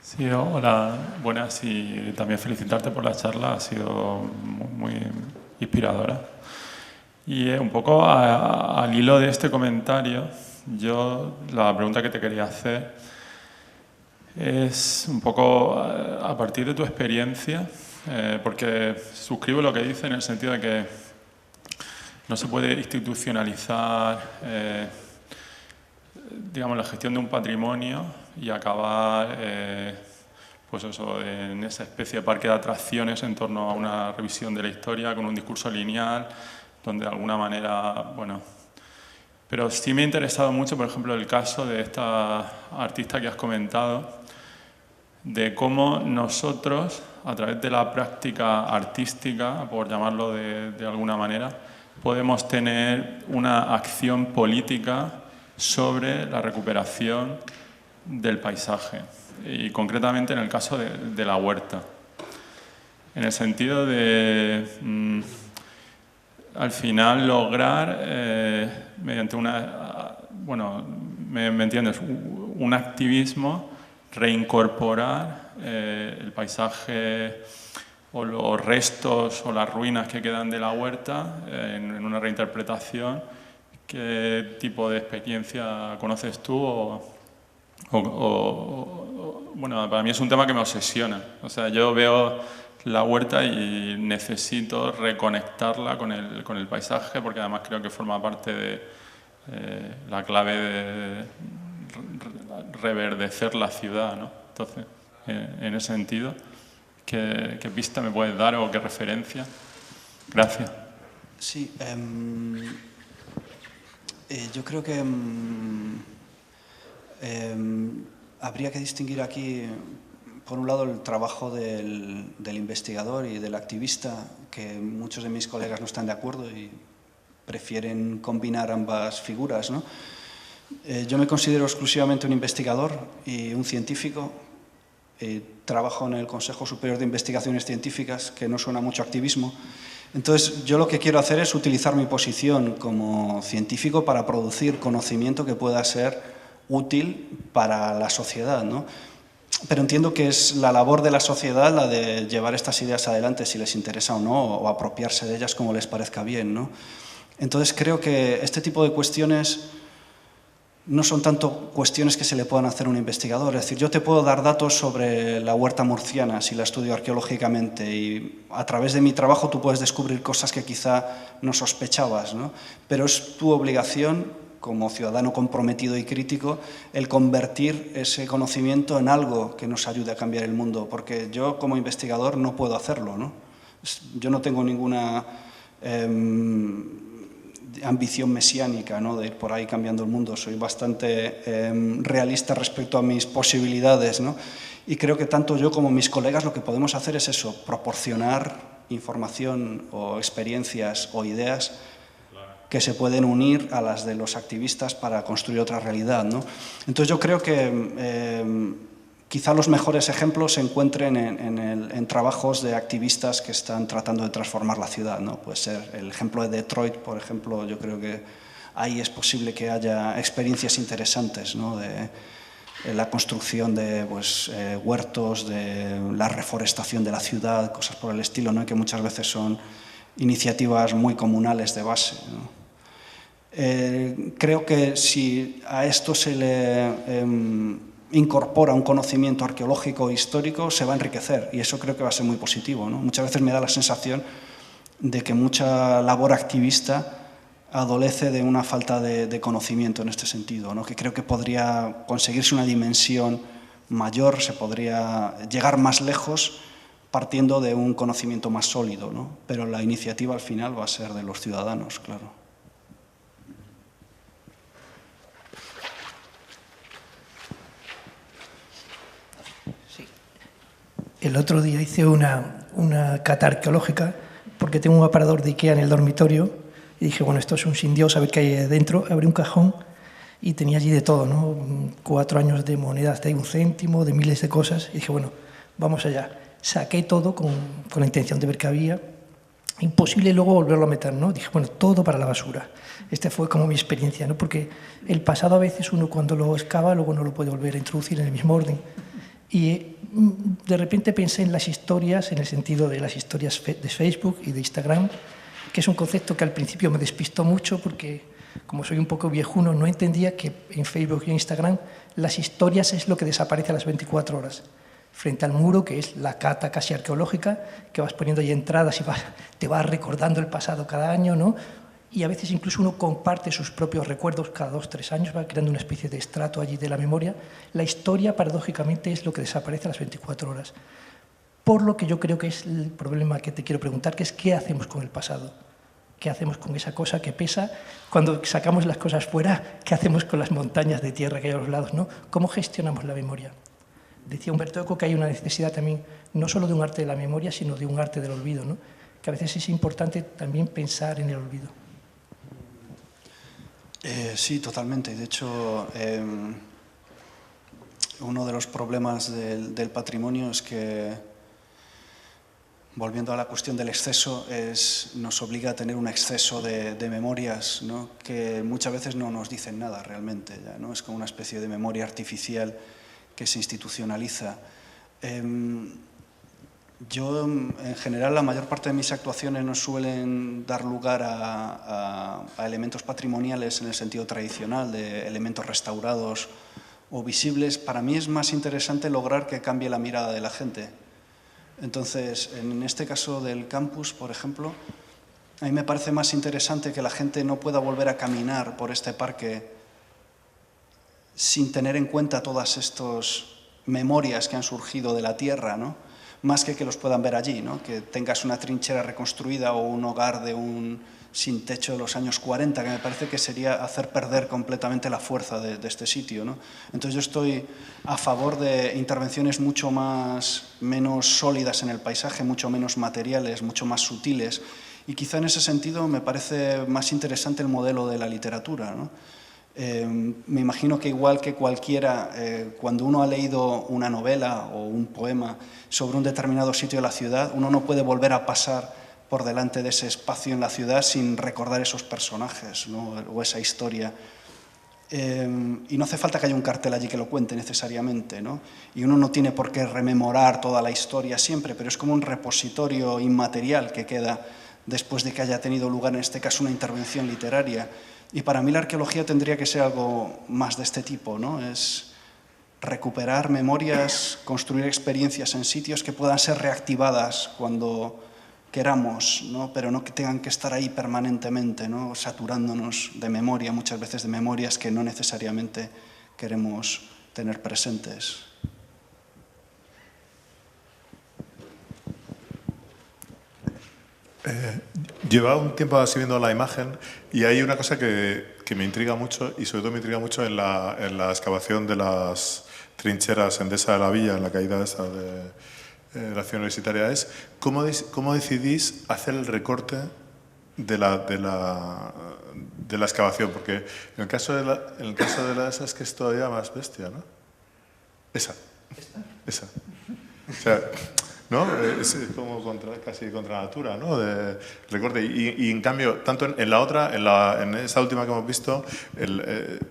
Sí, hola, buenas, y también felicitarte por la charla, ha sido muy inspiradora. Y un poco al hilo de este comentario, la pregunta que te quería hacer es un poco a partir de tu experiencia, porque suscribo lo que dice en el sentido de que no se puede institucionalizar digamos, la gestión de un patrimonio y acabar pues eso, en esa especie de parque de atracciones en torno a una revisión de la historia con un discurso lineal, donde de alguna manera, bueno... Pero sí me ha interesado mucho, por ejemplo, el caso de esta artista que has comentado, de cómo nosotros, a través de la práctica artística, por llamarlo de alguna manera, podemos tener una acción política sobre la recuperación del paisaje, y concretamente en el caso de la huerta. En el sentido de, al final, lograr, mediante ¿me entiendes?, un activismo, reincorporar el paisaje o los restos o las ruinas que quedan de la huerta en una reinterpretación. ¿Qué tipo de experiencia conoces tú? Bueno, para mí es un tema que me obsesiona. O sea, yo veo la huerta y necesito reconectarla con el paisaje, porque además creo que forma parte de la clave de reverdecer la ciudad, ¿no? Entonces, en ese sentido, ¿qué pista me puedes dar o qué referencia? Gracias. Sí, yo creo que habría que distinguir aquí, por un lado, el trabajo del investigador y del activista, que muchos de mis colegas no están de acuerdo y prefieren combinar ambas figuras, ¿no? Yo me considero exclusivamente un investigador y un científico. Trabajo en el Consejo Superior de Investigaciones Científicas, que no suena mucho a activismo. Entonces, yo lo que quiero hacer es utilizar mi posición como científico para producir conocimiento que pueda ser útil para la sociedad, ¿no? Pero entiendo que es la labor de la sociedad la de llevar estas ideas adelante, si les interesa o no, o apropiarse de ellas como les parezca bien, ¿no? Entonces, creo que este tipo de cuestiones no son tanto cuestiones que se le puedan hacer a un investigador. Es decir, yo te puedo dar datos sobre la huerta murciana si la estudio arqueológicamente y a través de mi trabajo tú puedes descubrir cosas que quizá no sospechabas, ¿no? Pero es tu obligación como ciudadano comprometido y crítico el convertir ese conocimiento en algo que nos ayude a cambiar el mundo, porque yo como investigador no puedo hacerlo, ¿no? Yo no tengo ninguna ambición mesiánica, ¿no?, de ir por ahí cambiando el mundo. Soy bastante realista respecto a mis posibilidades, ¿no? Y creo que tanto yo como mis colegas lo que podemos hacer es eso, proporcionar información o experiencias o ideas que se pueden unir a las de los activistas para construir otra realidad, ¿no? Entonces yo creo que quizá los mejores ejemplos se encuentren en trabajos de activistas que están tratando de transformar la ciudad, ¿no? Puede ser el ejemplo de Detroit, por ejemplo. Yo creo que ahí es posible que haya experiencias interesantes, ¿no?, de la construcción de huertos, de la reforestación de la ciudad, cosas por el estilo, ¿no?, que muchas veces son iniciativas muy comunales de base, ¿no? Creo que si a esto se le incorpora un conocimiento arqueológico e histórico, se va a enriquecer, y eso creo que va a ser muy positivo, ¿no? Muchas veces me da la sensación de que mucha labor activista adolece de una falta de conocimiento en este sentido, ¿no? Que creo que podría conseguirse una dimensión mayor, se podría llegar más lejos partiendo de un conocimiento más sólido, ¿no? Pero la iniciativa al final va a ser de los ciudadanos, claro. El otro día hice una cata arqueológica porque tengo un aparador de Ikea en el dormitorio y dije, bueno, esto es un sin Dios, a ver qué hay dentro. Abrí un cajón y tenía allí de todo, ¿no? 4 años de monedas de 1 céntimo, de miles de cosas. Y dije, bueno, vamos allá. Saqué todo con la intención de ver qué había. Imposible luego volverlo a meter, ¿no? Dije, bueno, todo para la basura. Esta fue como mi experiencia, ¿no? Porque el pasado a veces uno cuando lo excava luego no lo puede volver a introducir en el mismo orden. Y de repente pensé en las historias, en el sentido de las historias de Facebook y de Instagram, que es un concepto que al principio me despistó mucho porque, como soy un poco viejuno, no entendía que en Facebook y en Instagram las historias es lo que desaparece a las 24 horas. Frente al muro, que es la cata casi arqueológica, que vas poniendo ahí entradas y te vas recordando el pasado cada año, ¿no? Y a veces incluso uno comparte sus propios recuerdos cada 2 o 3 años, va creando una especie de estrato allí de la memoria. La historia, paradójicamente, es lo que desaparece a las 24 horas. Por lo que yo creo que es el problema que te quiero preguntar, que es ¿qué hacemos con el pasado? ¿Qué hacemos con esa cosa que pesa? Cuando sacamos las cosas fuera, ¿qué hacemos con las montañas de tierra que hay a los lados, ¿no? ¿Cómo gestionamos la memoria? Decía Humberto Eco que hay una necesidad también, no solo de un arte de la memoria, sino de un arte del olvido, ¿no? Que a veces es importante también pensar en el olvido. Sí, totalmente. De hecho, uno de los problemas del patrimonio es que, volviendo a la cuestión del exceso, nos obliga a tener un exceso de memorias, ¿no?, que muchas veces no nos dicen nada realmente, ya, ¿no? Es como una especie de memoria artificial que se institucionaliza. Yo, en general, la mayor parte de mis actuaciones no suelen dar lugar a elementos patrimoniales en el sentido tradicional, de elementos restaurados o visibles. Para mí es más interesante lograr que cambie la mirada de la gente. Entonces, en este caso del campus, por ejemplo, A mí me parece más interesante que la gente no pueda volver a caminar por este parque sin tener en cuenta todas estas memorias que han surgido de la tierra, ¿no? Más que los puedan ver allí, ¿no? Que tengas una trinchera reconstruida o un hogar de un sin techo de los años 40, que me parece que sería hacer perder completamente la fuerza de este sitio, ¿no? Entonces yo estoy a favor de intervenciones menos sólidas en el paisaje, mucho menos materiales, mucho más sutiles, y quizá en ese sentido me parece más interesante el modelo de la literatura, ¿no? Me imagino que igual que cualquiera, cuando uno ha leído una novela o un poema sobre un determinado sitio de la ciudad, uno no puede volver a pasar por delante de ese espacio en la ciudad sin recordar esos personajes, ¿no? O esa historia. Y no hace falta que haya un cartel allí que lo cuente necesariamente, ¿no? Y uno no tiene por qué rememorar toda la historia siempre, pero es como un repositorio inmaterial que queda después de que haya tenido lugar, en este caso, una intervención literaria. Y para mí la arqueología tendría que ser algo más de este tipo, ¿no? Es recuperar memorias, construir experiencias en sitios que puedan ser reactivadas cuando queramos, ¿no? Pero no que tengan que estar ahí permanentemente, ¿no? Saturándonos de memoria, muchas veces de memorias que no necesariamente queremos tener presentes. Lleva un tiempo así viendo la imagen y hay una cosa que me intriga mucho y sobre todo me intriga mucho en la excavación de las trincheras en Dehesa de la Villa, en la caída esa de la ciudad universitaria, es ¿cómo decidís hacer el recorte de la excavación? Porque en el caso de la esa es que es todavía más bestia, ¿no? Esa. O sea, ¿no? Es como casi contra natura, ¿no? De recorte. Y en cambio, tanto en la otra, en esa última que hemos visto,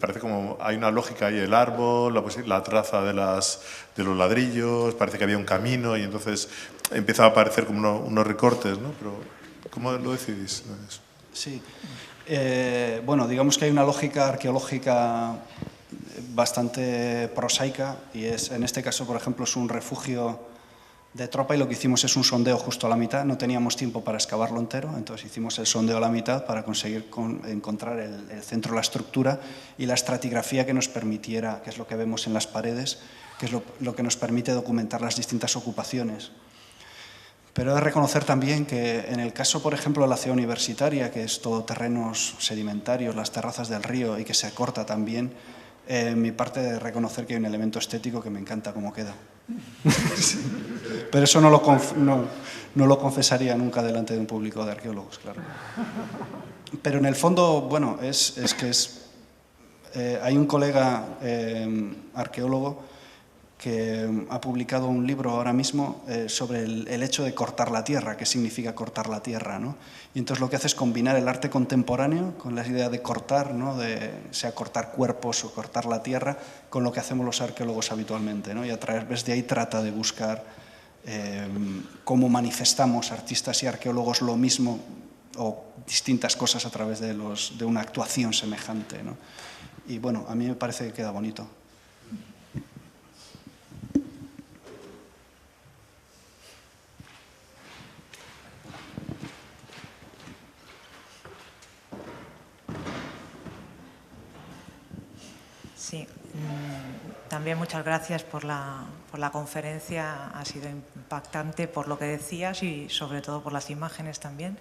parece como hay una lógica ahí, el árbol, la traza de los ladrillos, parece que había un camino y entonces empieza a aparecer como unos recortes, ¿no? Pero ¿cómo lo decidís? Sí. Bueno, digamos que hay una lógica arqueológica bastante prosaica y en este caso, por ejemplo, es un refugio de tropa y lo que hicimos es un sondeo justo a la mitad. No teníamos tiempo para excavarlo entero, entonces hicimos el sondeo a la mitad para conseguir encontrar el centro de la estructura y la estratigrafía que nos permitiera, que es lo que vemos en las paredes, que es lo que nos permite documentar las distintas ocupaciones. Pero he de reconocer también que en el caso, por ejemplo, de la ciudad universitaria, que es todo terrenos sedimentarios, las terrazas del río y que se corta también, mi parte de reconocer que hay un elemento estético que me encanta cómo queda. Sí. Pero eso no lo confesaría nunca delante de un público de arqueólogos, claro. Pero en el fondo, bueno, hay un colega arqueólogo que ha publicado un libro ahora mismo sobre el hecho de cortar la tierra, qué significa cortar la tierra, ¿no? Y entonces lo que hace es combinar el arte contemporáneo con la idea de cortar, ¿no? Sea cortar cuerpos o cortar la tierra, con lo que hacemos los arqueólogos habitualmente, ¿no? Y a través de ahí trata de buscar cómo manifestamos artistas y arqueólogos lo mismo o distintas cosas a través de una actuación semejante, ¿no? Y bueno, a mí me parece que queda bonito. Sí, también muchas gracias por la conferencia, ha sido impactante por lo que decías y sobre todo por las imágenes también.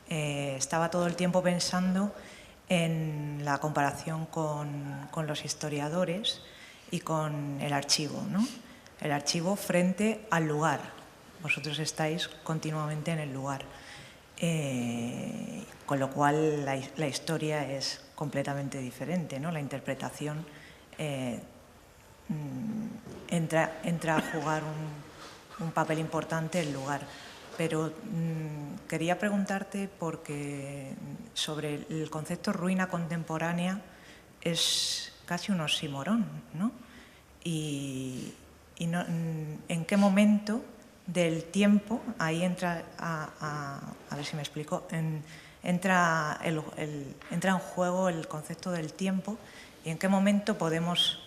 Estaba todo el tiempo pensando en la comparación con los historiadores y con el archivo, ¿no? El archivo frente al lugar. Vosotros estáis continuamente en el lugar, con lo cual la historia es completamente diferente, ¿no? La interpretación entra a jugar un papel importante el lugar. Pero quería preguntarte porque sobre el concepto ruina contemporánea es casi un oxímoron, ¿no? Y no, ¿en qué momento del tiempo, ahí entra, a ver si me explico, entra en juego el concepto del tiempo y en qué momento podemos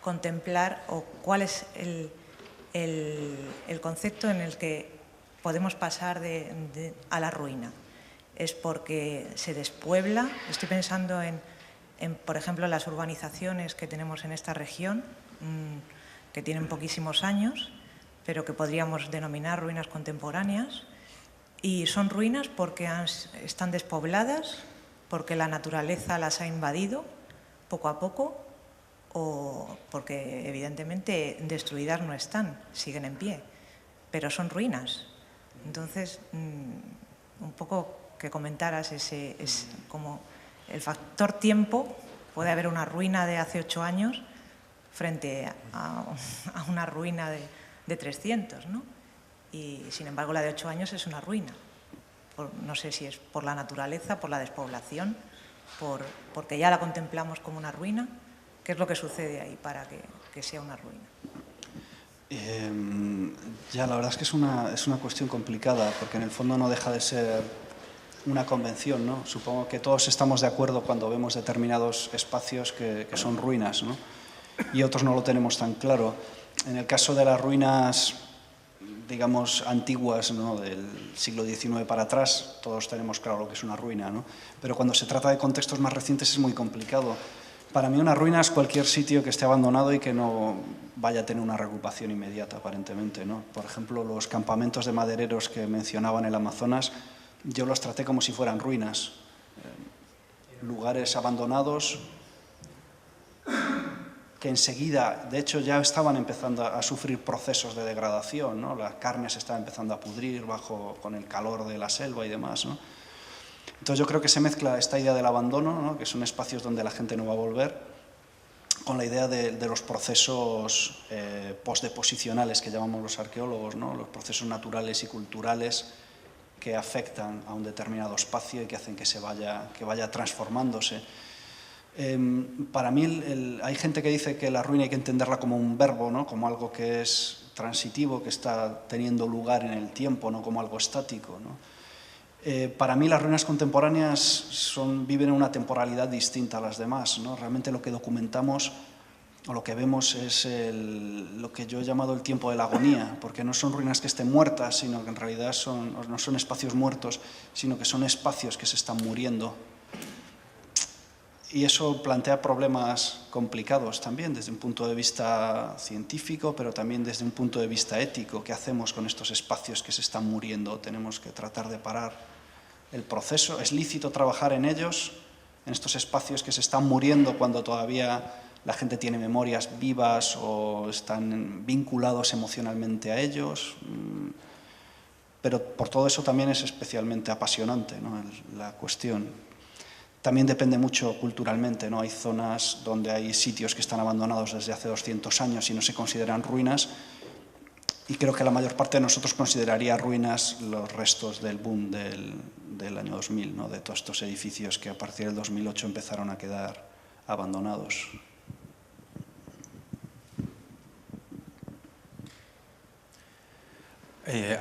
contemplar o cuál es el concepto en el que podemos pasar a la ruina? es porque se despuebla. Estoy pensando en, por ejemplo, las urbanizaciones que tenemos en esta región, que tienen poquísimos años, pero que podríamos denominar ruinas contemporáneas. Y son ruinas porque están despobladas, porque la naturaleza las ha invadido poco a poco, o porque evidentemente destruidas no están, siguen en pie, pero son ruinas. Entonces, un poco que comentaras como el factor tiempo. Puede haber una ruina de hace 8 años frente a una ruina de 300, ¿no? Y sin embargo la de 8 años es una ruina. No sé si es por la naturaleza, por la despoblación, porque ya la contemplamos como una ruina. ¿Qué es lo que sucede ahí para que sea una ruina? Ya, la verdad es que es una cuestión complicada, porque en el fondo no deja de ser una convención, ¿no? Supongo que todos estamos de acuerdo cuando vemos determinados espacios que son ruinas, ¿no? Y otros no lo tenemos tan claro. En el caso de las ruinas, digamos, antiguas, ¿no?, del siglo XIX para atrás, todos tenemos claro lo que es una ruina, ¿no? Pero cuando se trata de contextos más recientes es muy complicado. Para mí una ruina es cualquier sitio que esté abandonado y que no vaya a tener una reocupación inmediata, aparentemente, ¿no? Por ejemplo, los campamentos de madereros que mencionaba en el Amazonas, yo los traté como si fueran ruinas, lugares abandonados que enseguida, de hecho, ya estaban empezando a sufrir procesos de degradación, ¿no? La carne se estaba empezando a pudrir con el calor de la selva y demás, ¿no? Entonces yo creo que se mezcla esta idea del abandono, ¿no?, que son espacios donde la gente no va a volver, con la idea de los procesos postdeposicionales que llamamos los arqueólogos, ¿no?, los procesos naturales y culturales que afectan a un determinado espacio y que hacen que vaya transformándose. Para mí hay gente que dice que la ruina hay que entenderla como un verbo, ¿no?, como algo que es transitivo, que está teniendo lugar en el tiempo, no como algo estático, ¿no? Para mí las ruinas contemporáneas viven en una temporalidad distinta a las demás, ¿no? Realmente lo que documentamos o lo que vemos es lo que yo he llamado el tiempo de la agonía, porque no son ruinas que estén muertas, sino que en realidad no son espacios muertos, sino que son espacios que se están muriendo. Y eso plantea problemas complicados también desde un punto de vista científico, pero también desde un punto de vista ético. ¿Qué hacemos con estos espacios que se están muriendo? Tenemos que tratar de parar el proceso. ¿Es lícito trabajar en ellos, en estos espacios que se están muriendo cuando todavía la gente tiene memorias vivas o están vinculados emocionalmente a ellos? Pero por todo eso también es especialmente apasionante, ¿no?, la cuestión. También depende mucho culturalmente, ¿no? Hay zonas donde hay sitios que están abandonados desde hace 200 años y no se consideran ruinas, y creo que la mayor parte de nosotros consideraría ruinas los restos del boom del año 2000, ¿no?, de todos estos edificios que a partir del 2008 empezaron a quedar abandonados.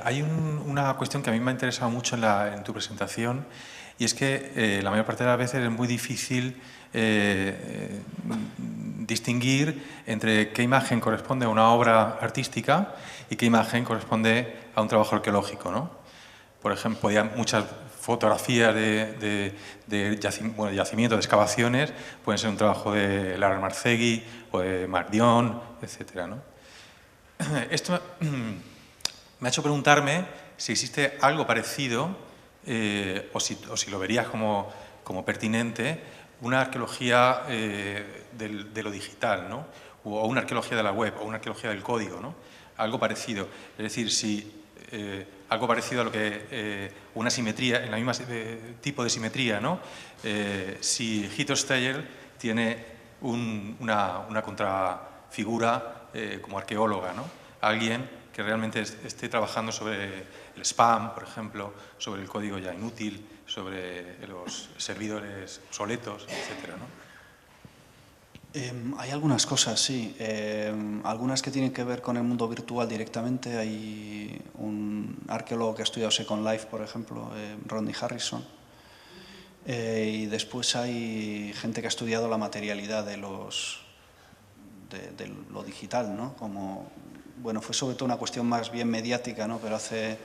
Hay una cuestión que a mí me ha interesado mucho en tu presentación, y es que la mayor parte de las veces es muy difícil distinguir entre qué imagen corresponde a una obra artística y qué imagen corresponde a un trabajo arqueológico, ¿no? Por ejemplo, muchas fotografías de yacimientos, de excavaciones, pueden ser un trabajo de Lara Marcegui o de Marc Dion, etc., ¿no? Esto me ha hecho preguntarme si existe algo parecido o si lo verías como pertinente, una arqueología de lo digital, ¿no?, o una arqueología de la web, o una arqueología del código, ¿no? Algo parecido. Es decir, algo parecido a lo que una simetría, en el mismo tipo de simetría, ¿no? Si Hito Steyer tiene una contrafigura como arqueóloga, ¿no? Alguien que realmente esté trabajando sobre el spam, por ejemplo, sobre el código ya inútil, sobre los servidores obsoletos, etc., ¿no? Hay algunas cosas, sí. Algunas que tienen que ver con el mundo virtual directamente. Hay un arqueólogo que ha estudiado Second Life, por ejemplo, Rodney Harrison. Y después hay gente que ha estudiado la materialidad de lo digital, ¿no? Fue sobre todo una cuestión más bien mediática, ¿no? Pero hace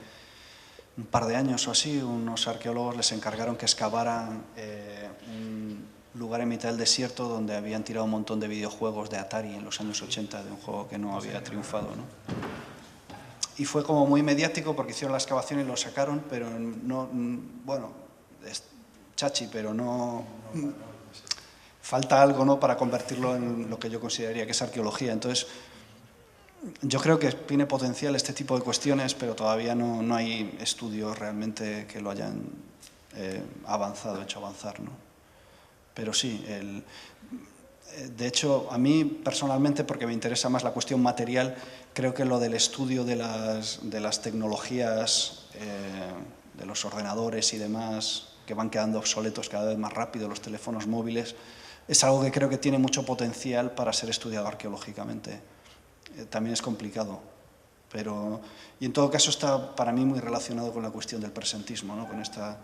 un par de años o así, unos arqueólogos les encargaron que excavaran un lugar en mitad del desierto donde habían tirado un montón de videojuegos de Atari en los años 80, de un juego que no había triunfado, ¿no? Y fue como muy mediático porque hicieron la excavación y lo sacaron, pero no, bueno, es chachi, pero no... Falta algo, ¿no?, para convertirlo en lo que yo consideraría que es arqueología. Entonces, yo creo que tiene potencial este tipo de cuestiones, pero todavía no hay estudios realmente que lo hayan hecho avanzar, ¿no? Pero sí, de hecho, a mí personalmente, porque me interesa más la cuestión material, creo que lo del estudio de las tecnologías, de los ordenadores y demás, que van quedando obsoletos cada vez más rápido, los teléfonos móviles, es algo que creo que tiene mucho potencial para ser estudiado arqueológicamente. También es complicado, pero... Y en todo caso está para mí muy relacionado con la cuestión del presentismo, ¿no?, con esta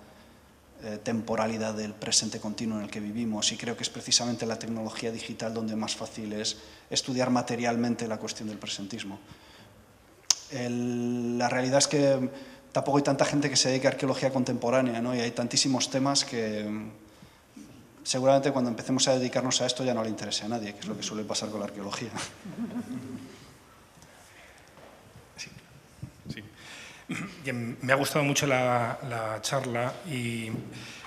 temporalidad del presente continuo en el que vivimos, y creo que es precisamente la tecnología digital donde más fácil es estudiar materialmente la cuestión del presentismo. La realidad es que tampoco hay tanta gente que se dedique a arqueología contemporánea, ¿no?, y hay tantísimos temas que seguramente cuando empecemos a dedicarnos a esto ya no le interese a nadie, que es lo que suele pasar con la arqueología. Sí. Me ha gustado mucho la charla, y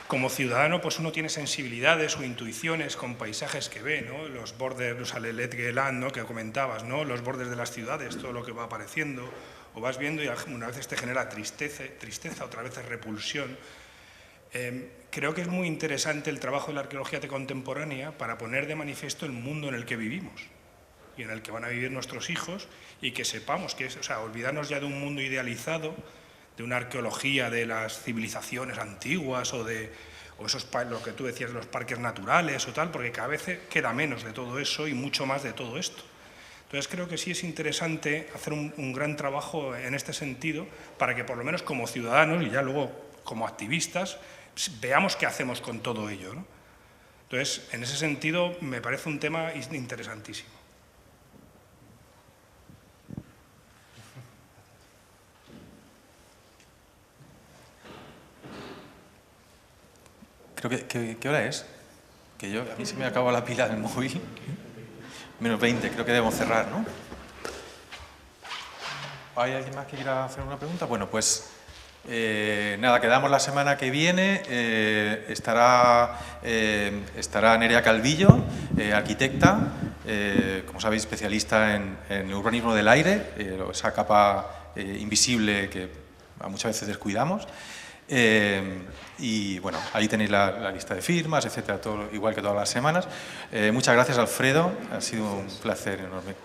como ciudadano pues uno tiene sensibilidades o intuiciones con paisajes que ve, ¿no? Los bordes, o sea, el Letgeland, ¿no?, que comentabas, ¿no?, los bordes de las ciudades, todo lo que va apareciendo, o vas viendo y una vez te genera tristeza, otra vez repulsión. Creo que es muy interesante el trabajo de la arqueología contemporánea para poner de manifiesto el mundo en el que vivimos y en el que van a vivir nuestros hijos, y que sepamos que es, o sea, olvidarnos ya de un mundo idealizado, de una arqueología de las civilizaciones antiguas o esos, lo que tú decías, los parques naturales o tal, porque cada vez queda menos de todo eso y mucho más de todo esto. Entonces creo que sí es interesante hacer un gran trabajo en este sentido, para que por lo menos como ciudadanos y ya luego como activistas veamos qué hacemos con todo ello, ¿no? Entonces, en ese sentido me parece un tema interesantísimo. Creo que ¿qué hora es? Que a mí se me acaba la pila del móvil. Menos 20, creo que debemos cerrar, ¿no? ¿Hay alguien más que quiera hacer una pregunta? Bueno, pues nada, quedamos la semana que viene. Estará Nerea Calvillo, arquitecta, como sabéis, especialista en urbanismo del aire, esa capa invisible que muchas veces descuidamos. Y bueno, ahí tenéis la lista de firmas, etcétera, todo igual que todas las semanas. Muchas gracias, Alfredo, ha sido un placer enorme.